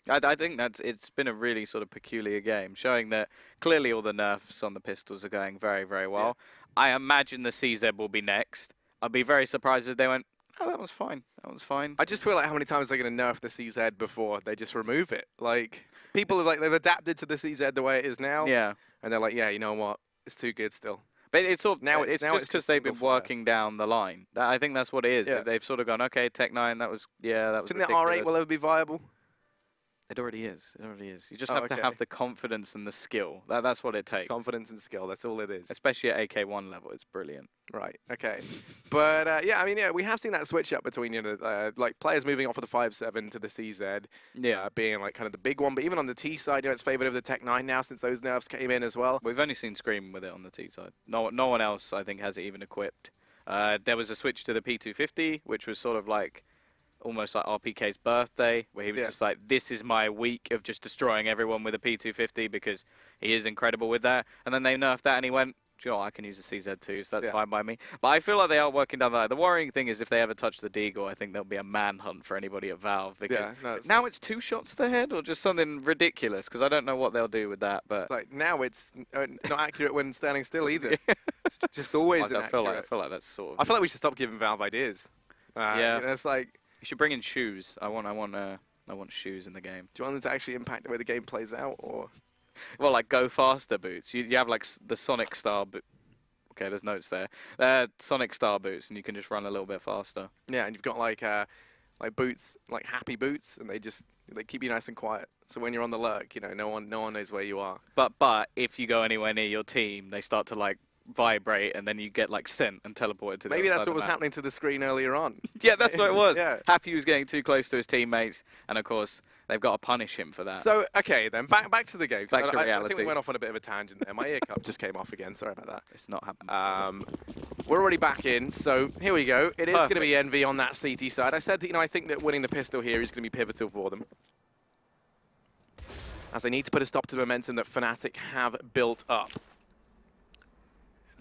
I think it's been a really sort of peculiar game, showing that clearly all the nerfs on the pistols are going very, very well. Yeah. I imagine the CZ will be next. I'd be very surprised if they went, oh, that was fine. That was fine. I just feel like how many times they're going to nerf the CZ before they just remove it. Like, people are like, they've adapted to the CZ the way it is now. Yeah. And they're like, yeah, you know what? It's too good still. But it's sort of, now it's just because they've been working down the line. I think that's what it is. Yeah. They've sort of gone, okay, Tech9, that was ridiculous. Do you think that R8 will ever be viable? It already is. It already is. You just have to have the confidence and the skill. That's what it takes. Confidence and skill. That's all it is. Especially at AK1 level, it's brilliant. Right. Okay. But yeah, I mean, we have seen that switch up between like players moving off of the 5.7 to the CZ. Yeah. Being like kind of the big one, but even on the T side, it's favoured of the Tech9 now since those nerfs came in as well. We've only seen Scream with it on the T side. No one else, I think, has it even equipped. There was a switch to the P250, which was sort of like almost like RPK's birthday, where he was just like, this is my week of just destroying everyone with a P250 because he is incredible with that. And then they nerfed that and he went, sure, I can use the CZ too, so that's fine by me. But I feel like they are working down the line. The worrying thing is if they ever touch the Deagle, I think there'll be a manhunt for anybody at Valve. Because now it's 2 shots to the head or just something ridiculous, because I don't know what they'll do with that. But like now it's not accurate when standing still either. It's just always I feel like that's sort of... I feel like we should stop giving Valve ideas. It's like... You should bring in shoes. I want shoes in the game. Do you want them to actually impact the way the game plays out, or? Well, like go faster boots. You have like the Sonic style boot. Okay, there's notes there. Sonic style boots, and you can just run a little bit faster. Yeah, and you've got like boots, like happy boots, and they keep you nice and quiet. So when you're on the lurk, no one knows where you are. But if you go anywhere near your team, they start to like vibrate, and then you get like sent and teleported to the Maybe that's what was map. happening to the screen earlier on. Yeah, that's what it was. Yeah. Happy was getting too close to his teammates, and of course they've got to punish him for that. So okay, then back to the game. Back to reality. I think we went off on a bit of a tangent there. My ear cup just came off again. Sorry about that. It's not happening. We're already back in, so here we go. It is going to be Envy on that CT side. I said that I think that winning the pistol here is going to be pivotal for them, as they need to put a stop to the momentum that fnatic have built up.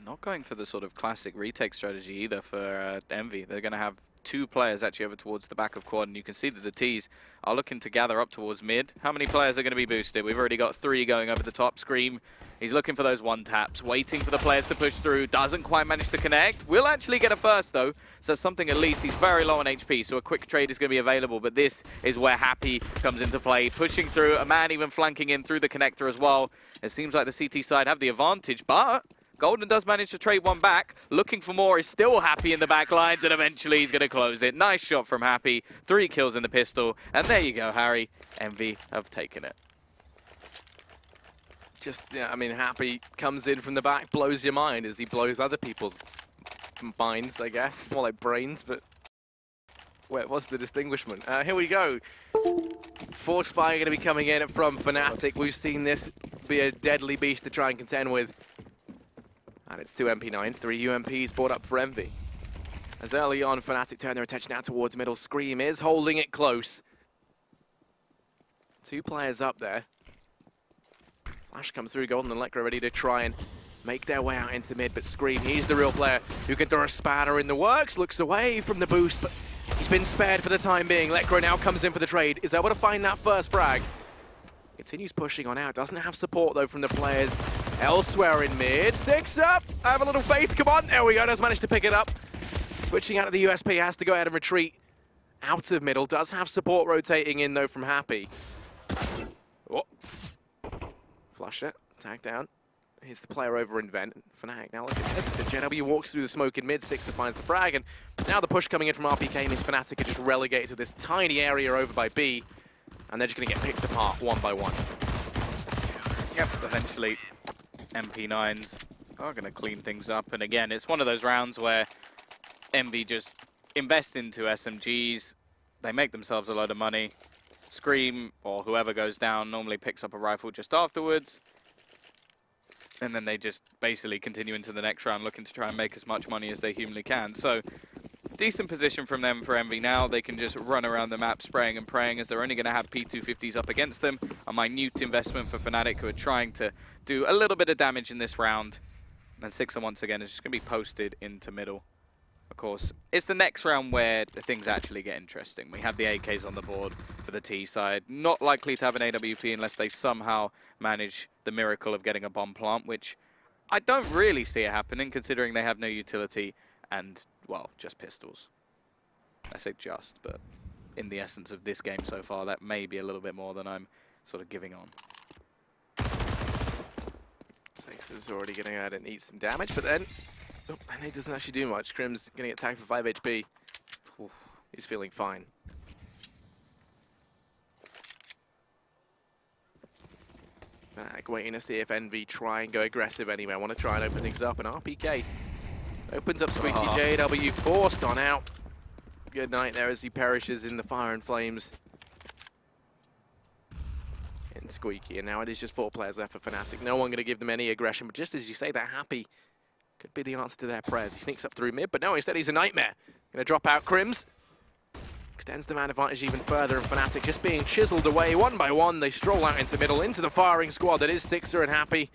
Not going for the sort of classic retake strategy either for Envy. They're going to have 2 players actually over towards the back of quad, and you can see that the T's are looking to gather up towards mid. How many players are going to be boosted? We've already got 3 going over the top. Scream, he's looking for those 1-taps, waiting for the players to push through. Doesn't quite manage to connect. Will actually get a first, though, so something at least. He's very low on HP, so a quick trade is going to be available, but this is where Happy comes into play, pushing through. A man even flanking in through the connector as well. It seems like the CT side have the advantage, but Golden does manage to trade one back. Looking for more, is still Happy in the back lines, and eventually he's going to close it. Nice shot from Happy. 3 kills in the pistol. And there you go, Harry. Envy have taken it. Just, yeah, I mean, Happy comes in from the back, blows your mind as he blows other people's minds, I guess. More like brains, but what's the distinguishment? Here we go. Force Spy going to be coming in from fnatic. We've seen this be a deadly beast to try and contend with. And it's 2 MP9s, 3 UMPs brought up for Envy. As early on, fnatic turn their attention out towards middle. Scream is holding it close. 2 players up there. Flash comes through, Golden and Lekra ready to try and make their way out into mid, but Scream, he's the real player who can throw a spanner in the works, looks away from the boost, but he's been spared for the time being. Lekra now comes in for the trade, is able to find that first frag. Continues pushing on out, doesn't have support though from the players elsewhere in mid. 6 up, I have a little faith, come on, there we go, does manage to pick it up. Switching out of the USP, has to go ahead and retreat out of middle, does have support rotating in though from Happy. Oh. Flush it, tag down. Here's the player over in Vent. fnatic now looking hesitant. JW walks through the smoke in mid, Sixer finds the frag, and now the push coming in from RPK means fnatic are just relegated to this tiny area over by B, and they're just going to get picked apart one by one. Yep, eventually MP9s are going to clean things up, and again, it's one of those rounds where Envy just invest into SMGs, they make themselves a load of money. Scream, or whoever goes down, normally picks up a rifle just afterwards. And then they just basically continue into the next round looking to try and make as much money as they humanly can. So, decent position from them for Envy now. They can just run around the map spraying and praying as they're only going to have P250s up against them. A minute investment for fnatic, who are trying to do a little bit of damage in this round. And Sixer once again is just going to be posted into middle. Of course, it's the next round where things actually get interesting. We have the AKs on the board for the T side. Not likely to have an AWP unless they somehow manage the miracle of getting a bomb plant, which I don't really see it happening considering they have no utility and, well, just pistols. I say just, but in the essence of this game so far, that may be a little bit more than I'm sort of giving on. Sixer's already getting out and eat some damage, but then and he doesn't actually do much. Crim's going to get tagged for 5 HP. Oof, he's feeling fine. Waiting to see if Envy try and go aggressive anyway. I want to try and open things up, and RPK opens up Squeaky. JW forced on out. Good night there as he perishes in the fire and flames. And Squeaky, and now it is just 4 players left for fnatic. No one going to give them any aggression, but just as you say, that Happy could be the answer to their prayers. He sneaks up through mid, but no, instead he's a nightmare. Going to drop out Crims. Extends the man advantage even further, and fnatic just being chiseled away one by one. They stroll out into middle, into the firing squad that is Sixer and Happy.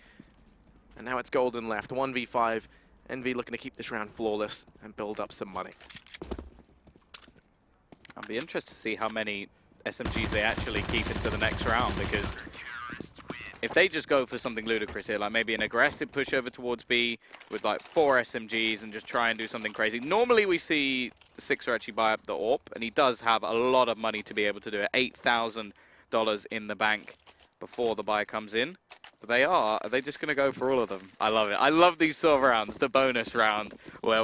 And now it's Golden left, 1v5. Envy looking to keep this round flawless and build up some money. I'll be interested to see how many SMGs they actually keep into the next round, because if they just go for something ludicrous here, like maybe an aggressive push over towards B with like 4 SMGs and just try and do something crazy. Normally we see Sixer actually buy up the AWP, and he does have a lot of money to be able to do it. $8,000 in the bank before the buy comes in. But are they just going to go for all of them? I love it. I love these sort of rounds, the bonus round, where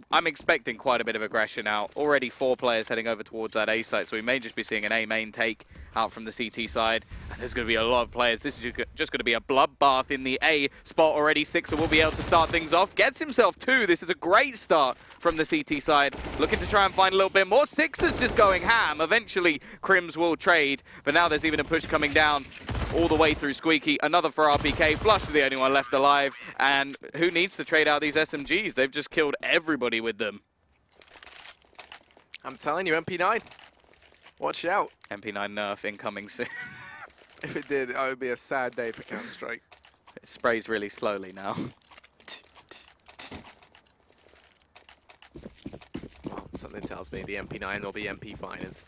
I'm expecting quite a bit of aggression out. Already 4 players heading over towards that A site, so we may just be seeing an A main take out from the CT side. And there's going to be a lot of players. This is just going to be a bloodbath in the A spot already. Sixer will be able to start things off. Gets himself 2. This is a great start from the CT side. Looking to try and find a little bit more. Sixer's just going ham. Eventually, Crims will trade. But now there's even a push coming down all the way through Squeaky. Another for RPK. Flush is the only one left alive. And who needs to trade out these SMGs? They've just killed everybody with them. I'm telling you, MP9. Watch out. MP9 nerf incoming soon. If it did, it would be a sad day for Counter-Strike. It sprays really slowly now. Well, so Something tells me the MP9 will be MP finers.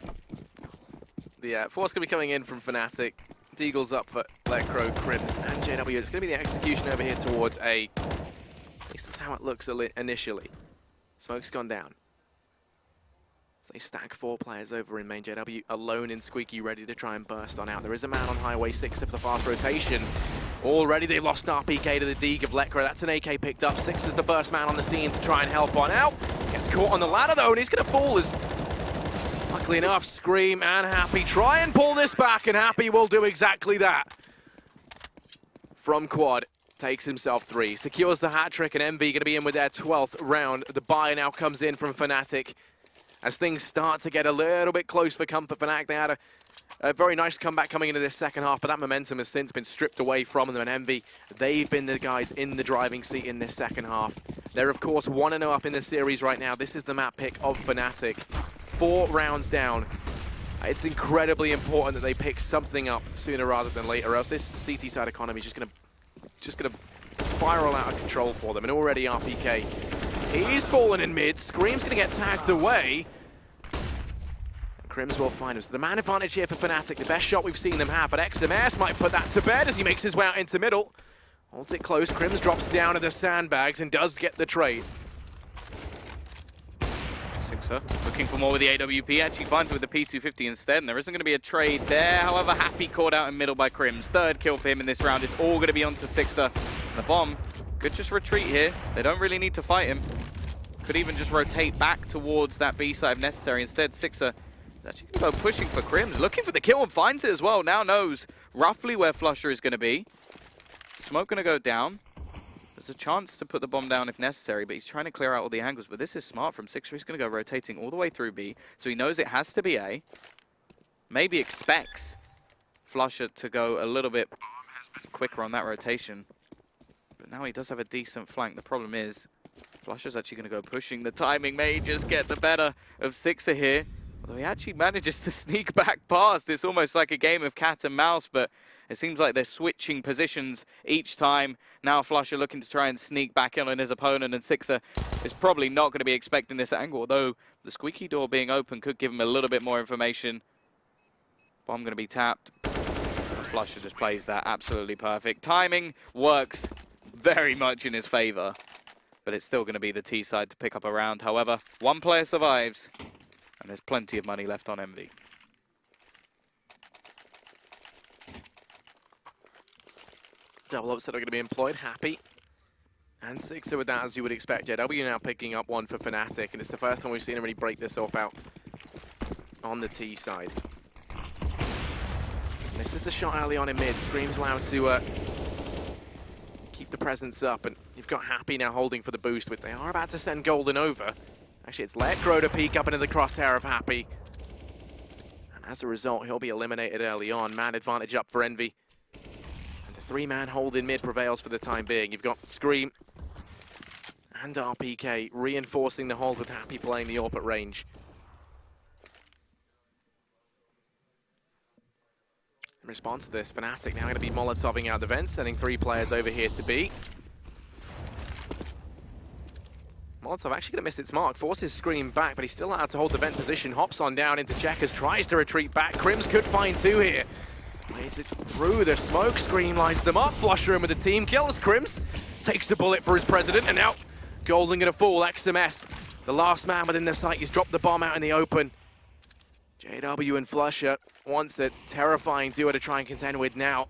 The force going to be coming in from fnatic. Deagle's up for Electro, Crims, and JW. It's going to be the execution over here towards A. At least that's how it looks initially. Smoke's gone down. So they stack 4 players over in main. JW alone in Squeaky, ready to try and burst on out. There is a man on Highway 6 of the fast rotation. Already they've lost RPK to the Deag of Lekra. That's an AK picked up. 6 is the first man on the scene to try and help on out. Gets caught on the ladder though, and he's going to fall as... Luckily enough, Scream and Happy try and pull this back, and Happy will do exactly that. From Quad, takes himself 3. Secures the hat-trick, and EnVy going to be in with their 12th round. The buy now comes in from fnatic. As things start to get a little bit close for Comfort fnatic, they had a very nice comeback coming into this second half, but that momentum has since been stripped away from them, and EnVy, they've been the guys in the driving seat in this second half. They're, of course, 1-0 up in the series right now. This is the map pick of fnatic. 4 rounds down. It's incredibly important that they pick something up sooner rather than later, or else this CT side economy is just gonna spiral out of control for them. And already RPK, he's fallen in mid. Scream's gonna get tagged away. And Crims will find him. So the man advantage here for fnatic, the best shot we've seen them have, but XMS might put that to bed as he makes his way out into middle. Holds it close. Crims drops down to the sandbags and does get the trade. Looking for more with the AWP, actually finds it with the P250 instead, and there isn't going to be a trade there. However, Happy caught out in middle by Crims. 3rd kill for him in this round. It's all going to be onto Sixer. The bomb could just retreat here. They don't really need to fight him. Could even just rotate back towards that B side if necessary. Instead, Sixer is actually going to go pushing for Crims, looking for the kill and finds it as well. Now knows roughly where flusha is going to be. Smoke going to go down. There's a chance to put the bomb down if necessary, but he's trying to clear out all the angles. But this is smart from Sixer. He's going to go rotating all the way through B, so he knows it has to be A. Maybe expects flusha to go a little bit quicker on that rotation. But now he does have a decent flank. The problem is, flusha's actually going to go pushing. The timing may just get the better of Sixer here. Although he actually manages to sneak back past. It's almost like a game of cat and mouse, but it seems like they're switching positions each time. Now flusha looking to try and sneak back in on his opponent, and Sixer is probably not going to be expecting this angle, although the squeaky door being open could give him a little bit more information. Bomb going to be tapped. And flusha just plays that absolutely perfect. Timing works very much in his favor, but it's still going to be the T side to pick up a round. However, 1 player survives, and there's plenty of money left on EnVy. Double upset are going to be employed. Happy and Sixer with that, as you would expect. JW now picking up 1 for fnatic, and it's the first time we've seen him really break this up out on the T side. And this is the shot early on in mid. Scream's allowed to keep the presence up, and you've got Happy now holding for the boost, but they are about to send Golden over. Actually, it's Lekro to peek up into the crosshair of Happy. And as a result, he'll be eliminated early on. Man advantage up for EnVy. 3-man hold in mid prevails for the time being. You've got Scream and RPK reinforcing the hold with Happy playing the AWP at range. In response to this, fnatic now going to be Molotoving out the vent, sending 3 players over here to B. Molotov actually going to miss its mark, forces Scream back, but he's still allowed to hold the vent position. Hops on down into checkers, tries to retreat back. Crims could find 2 here. Plays it through the smoke, Scream lines them up, flusha him with the team kill as Crims takes the bullet for his president, and now Golden gonna fall. XMS, the last man within the site, he's dropped the bomb out in the open. JW and flusha wants a terrifying duo to try and contend with now.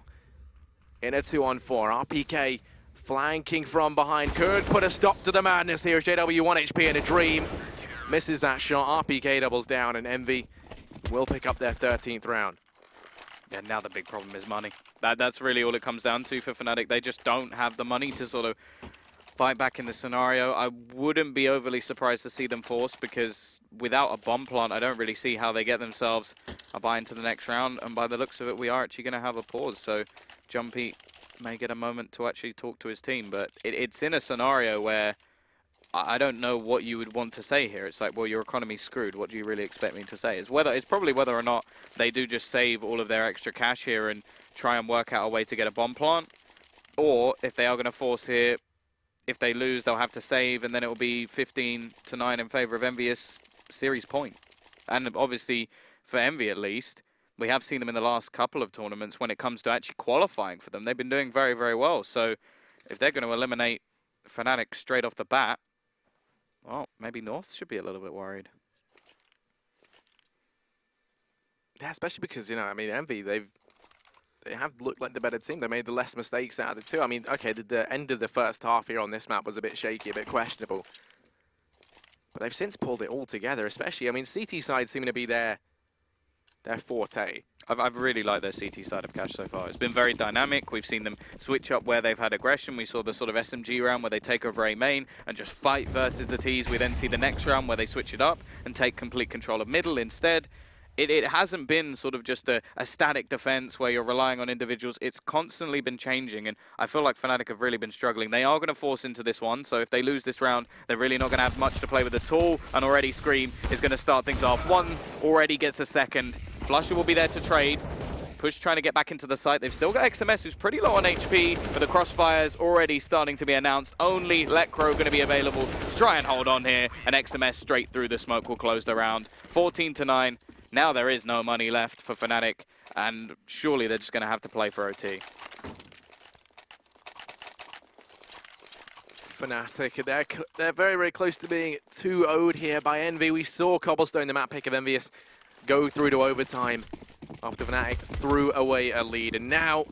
In a 2-on-4, RPK flanking from behind, could put a stop to the madness here as JW 1 HP in a dream. Misses that shot, RPK doubles down, and EnVy will pick up their 13th round. Yeah, now the big problem is money. That's really all it comes down to for fnatic. They just don't have the money to sort of fight back in the scenario. I wouldn't be overly surprised to see them force, because without a bomb plant, I don't really see how they get themselves a buy into the next round. And by the looks of it, we are actually going to have a pause. So Jumpy may get a moment to actually talk to his team. But it's in a scenario where I don't know what you would want to say here. It's like, well, your economy's screwed. What do you really expect me to say? It's probably whether or not they do just save all of their extra cash here and try and work out a way to get a bomb plant. Or if they are going to force here, if they lose, they'll have to save, and then it will be 15-9 in favor of EnVyUs. series point. And obviously, for Envy at least, we have seen them in the last couple of tournaments when it comes to actually qualifying for them. They've been doing very, very well. So if they're going to eliminate fnatic straight off the bat, well, maybe North should be a little bit worried. Yeah, especially because, you know, I mean, Envy, they have looked like the better team. They made the less mistakes out of the two. I mean, okay, the end of the first half here on this map was a bit shaky, a bit questionable. But they've since pulled it all together, especially, I mean, CT side seeming to be their forte. I've really liked their CT side of Cash so far. It's been very dynamic. We've seen them switch up where they've had aggression. We saw the sort of SMG round where they take over A main and just fight versus the Ts. We then see the next round where they switch it up and take complete control of middle instead. It hasn't been sort of just a static defense where you're relying on individuals. It's constantly been changing, and I feel like fnatic have really been struggling. They are going to force into this one, so if they lose this round, they're really not going to have much to play with at all, and already Scream is going to start things off. One already gets a second. Flusher will be there to trade. Push trying to get back into the site. They've still got XMS, who's pretty low on HP, but the crossfire's already starting to be announced. Only Lecro going to be available. Let's try and hold on here, and XMS straight through the smoke will close the round. 14-9. Now there is no money left for fnatic, and surely they're just going to have to play for OT. fnatic, they're very, very close to being 2-0'd here by Envy. We saw Cobblestone, the map pick of EnVyUs, go through to overtime after fnatic threw away a lead. And now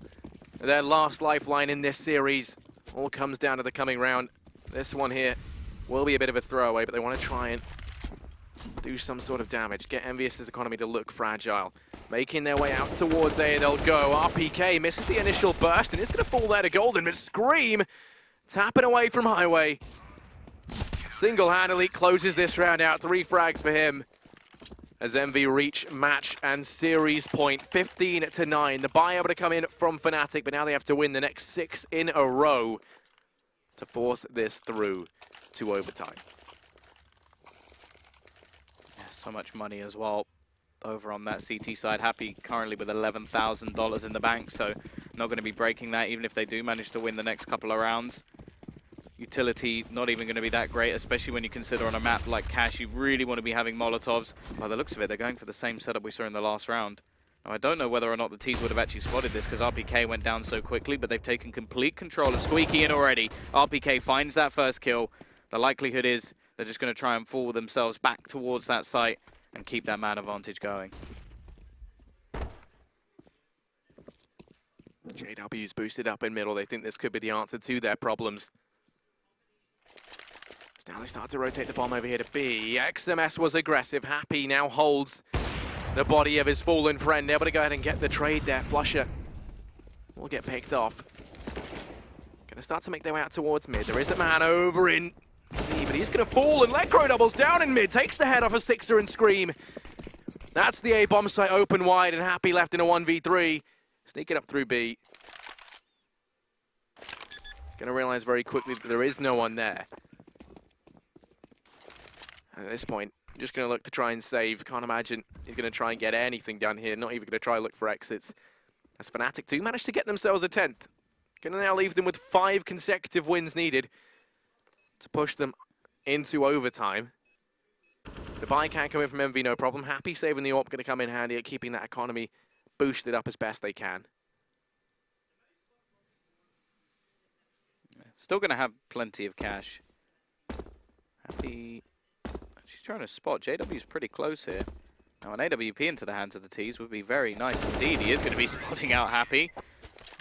their last lifeline in this series all comes down to the coming round. This one here will be a bit of a throwaway, but they want to try and do some sort of damage, get EnVyUs' economy to look fragile. Making their way out towards A, they'll go. RPK misses the initial burst, and it's going to fall there to Golden, but Scream tapping away from Highway. Single-handedly closes this round out. 3 frags for him as Envy reach match and series point. 15-9. The buy able to come in from fnatic, but now they have to win the next 6 in a row to force this through to overtime. So much money as well over on that CT side. Happy currently with $11,000 in the bank, so not going to be breaking that even if they do manage to win the next couple of rounds. Utility not even going to be that great, especially when you consider on a map like Cash, you really want to be having Molotovs. By the looks of it, they're going for the same setup we saw in the last round. Now, I don't know whether or not the Ts would have actually spotted this because RPK went down so quickly, but they've taken complete control of Squeaky in already. RPK finds that first kill. The likelihood is they're just going to try and fall themselves back towards that site and keep that man advantage going. JW's boosted up in middle. They think this could be the answer to their problems. So now they start to rotate the bomb over here to B. XMS was aggressive. Happy now holds the body of his fallen friend. Able to go ahead and get the trade there. Flusher will get picked off. Going to start to make their way out towards mid. There is a man over in C, but he's going to fall, and Lecro doubles down in mid. Takes the head off a Sixer and Scream. That's the A bomb site open wide, and Happy left in a 1v3. Sneaking up through B. Going to realize very quickly that there is no one there. And at this point, just going to look to try and save. Can't imagine he's going to try and get anything done here. Not even going to try and look for exits. As fnatic do manage to get themselves a 10th. Going to now leave them with 5 consecutive wins needed to push them into overtime. The buy can come in from Envy, no problem. Happy saving the AWP, going to come in handy at keeping that economy boosted up as best they can. Still going to have plenty of cash. Happy actually trying to spot. JW's pretty close here. Now an AWP into the hands of the Ts would be very nice indeed. He is going to be spotting out Happy.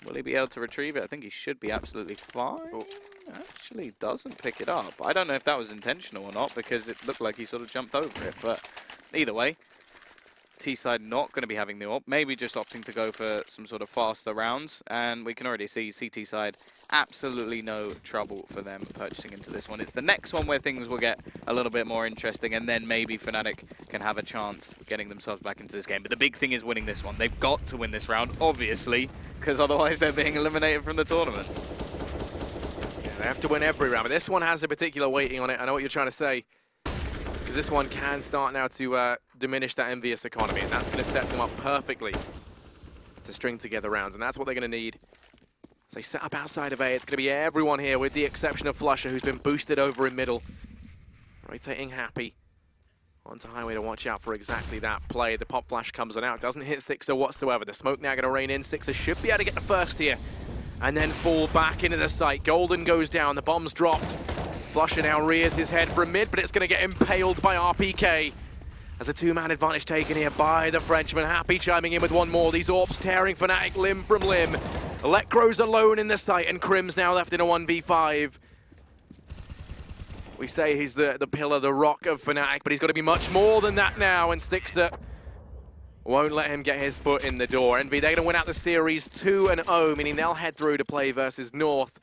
Will he be able to retrieve it? I think he should be absolutely fine. Oh. Actually doesn't pick it up. I don't know if that was intentional or not because it looked like he sort of jumped over it. But either way, T-side not going to be having the AWP. Maybe just opting to go for some sort of faster rounds. And we can already see CT side absolutely no trouble for them purchasing into this one. It's the next one where things will get a little bit more interesting, and then maybe fnatic can have a chance getting themselves back into this game. But the big thing is winning this one. They've got to win this round, obviously, because otherwise they're being eliminated from the tournament. Yeah, they have to win every round, but this one has a particular weighting on it. I know what you're trying to say, because this one can start now to diminish that EnVyUs economy, and that's going to set them up perfectly to string together rounds, and that's what they're going to need. As they set up outside of A, it's going to be everyone here with the exception of Flusher, who's been boosted over in middle. Rotating Happy. Onto Highway to watch out for exactly that play. The pop flash comes on out, doesn't hit Sixer whatsoever. The smoke now going to rain in. Sixer should be able to get the first here and then fall back into the site. Golden goes down, the bomb's dropped. Flusher now rears his head from mid, but it's going to get impaled by RPK. As a two-man advantage taken here by the Frenchman. Happy chiming in with one more. These AWPs tearing Fnatic limb from limb. Electro's alone in the site, and Crim's now left in a 1v5. We say he's the pillar, the rock of Fnatic, but he's got to be much more than that now, and Sixer won't let him get his foot in the door. EnVy, they're going to win out the series 2-0, meaning they'll head through to play versus North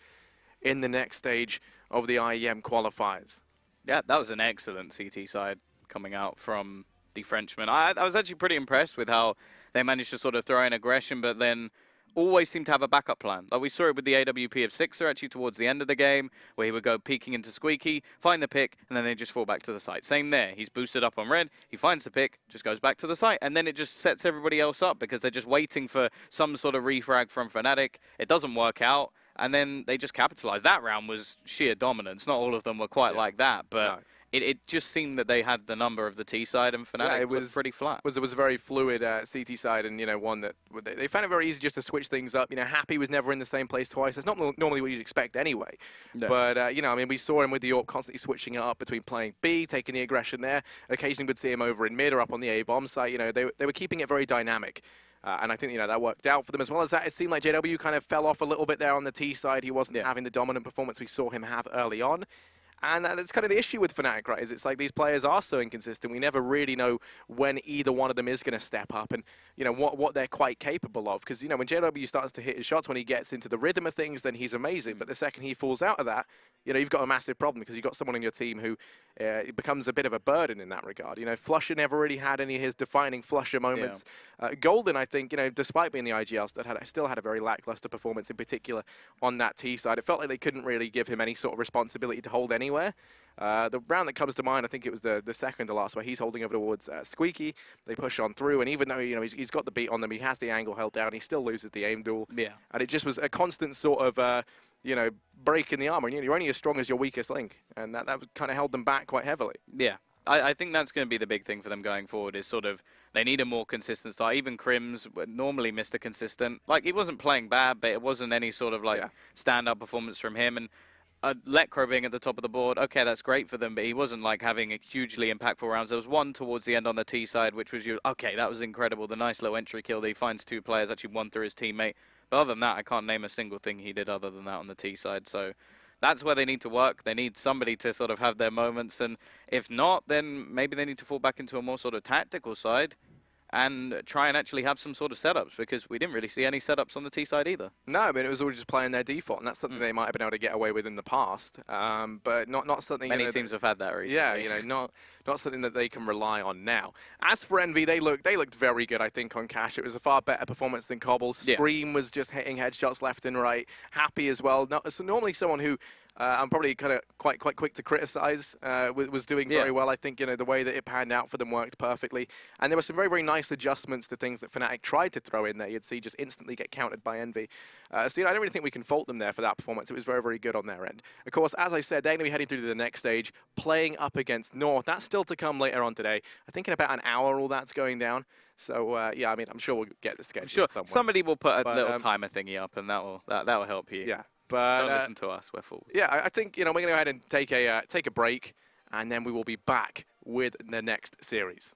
in the next stage of the IEM qualifiers. Yeah, that was an excellent CT side coming out from the Frenchman. I was actually pretty impressed with how they managed to sort of throw in aggression, but then always seemed to have a backup plan. Like we saw it with the AWP of Sixer actually towards the end of the game, where he would go peeking into Squeaky, find the pick, and then they just fall back to the site. Same there. He's boosted up on red, he finds the pick, just goes back to the site, and then it just sets everybody else up because they're just waiting for some sort of refrag from Fnatic. It doesn't work out, and then they just capitalize. That round was sheer dominance. Not all of them were quite like that, but no. It just seemed that they had the number of the T side, and Fnatic was pretty flat. It was a very fluid CT side, and one that they found it very easy just to switch things up. Happy was never in the same place twice. That's not normally what you'd expect anyway. No. But I mean, we saw him with the AWP constantly switching it up between playing B, taking the aggression there. Occasionally, we'd see him over in mid or up on the A bomb site. They were keeping it very dynamic. And I think, that worked out for them. As well as that, it seemed like JW kind of fell off a little bit there on the T side. He wasn't having the dominant performance we saw him have early on. And that's kind of the issue with Fnatic, right? Is it's like these players are so inconsistent. We never really know when either one of them is going to step up and, what they're quite capable of. Because, when JW starts to hit his shots, when he gets into the rhythm of things, then he's amazing. But the second he falls out of that, you've got a massive problem because you've got someone on your team who it becomes a bit of a burden in that regard. Flusher never really had any of his defining Flusher moments. Yeah. Golden, I think, despite being the IGL, still had a very lackluster performance, in particular on that T side. It felt like they couldn't really give him any sort of responsibility to hold anywhere. The round that comes to mind, I think it was the second to last, where he's holding over towards Squeaky. They push on through, and even though he's got the beat on them, he has the angle held down, he still loses the aim duel. Yeah. And it just was a constant sort of break in the armor. And you're only as strong as your weakest link, and that kind of held them back quite heavily. Yeah. I think that's going to be the big thing for them going forward, is sort of they need a more consistent start. Even Crims normally Mr. Consistent. Like, he wasn't playing bad, but it wasn't any sort of stand-up performance from him. And Lecro being at the top of the board, okay, that's great for them, but he wasn't having a hugely impactful rounds. There was one towards the end on the T side, which was okay, that was incredible. The nice little entry kill that he finds two players, actually one through his teammate. But other than that, I can't name a single thing he did other than that on the T side. So that's where they need to work. They need somebody to sort of have their moments, and if not, then maybe they need to fall back into a more sort of tactical side and try and actually have some sort of setups, because we didn't really see any setups on the T side either. No, I mean, it was all just playing their default, and that's something they might have been able to get away with in the past, but not something... Many teams have had that recently. Yeah, not something that they can rely on now. As for EnVy, they looked very good, I think, on Cash. It was a far better performance than Cobble. Scream was just hitting headshots left and right. Happy as well. So normally someone who... I'm probably kind of quite quick to criticize, was doing very well. I think, the way that it panned out for them worked perfectly. And there were some very, very nice adjustments to things that Fnatic tried to throw in there. You'd see just instantly get countered by EnVy. So, I don't really think we can fault them there for that performance. It was very, very good on their end. Of course, as I said, they're going to be heading through to the next stage, playing up against North. That's still to come later on today. I think in about an hour all that's going down. So, yeah, I mean, I'm sure we'll get the schedule somewhere. Somebody will put a little timer thingy up, and that'll help you. Yeah. But don't listen to us, we're fools. Yeah, I think, we're going to go ahead and take a break, and then we will be back with the next series.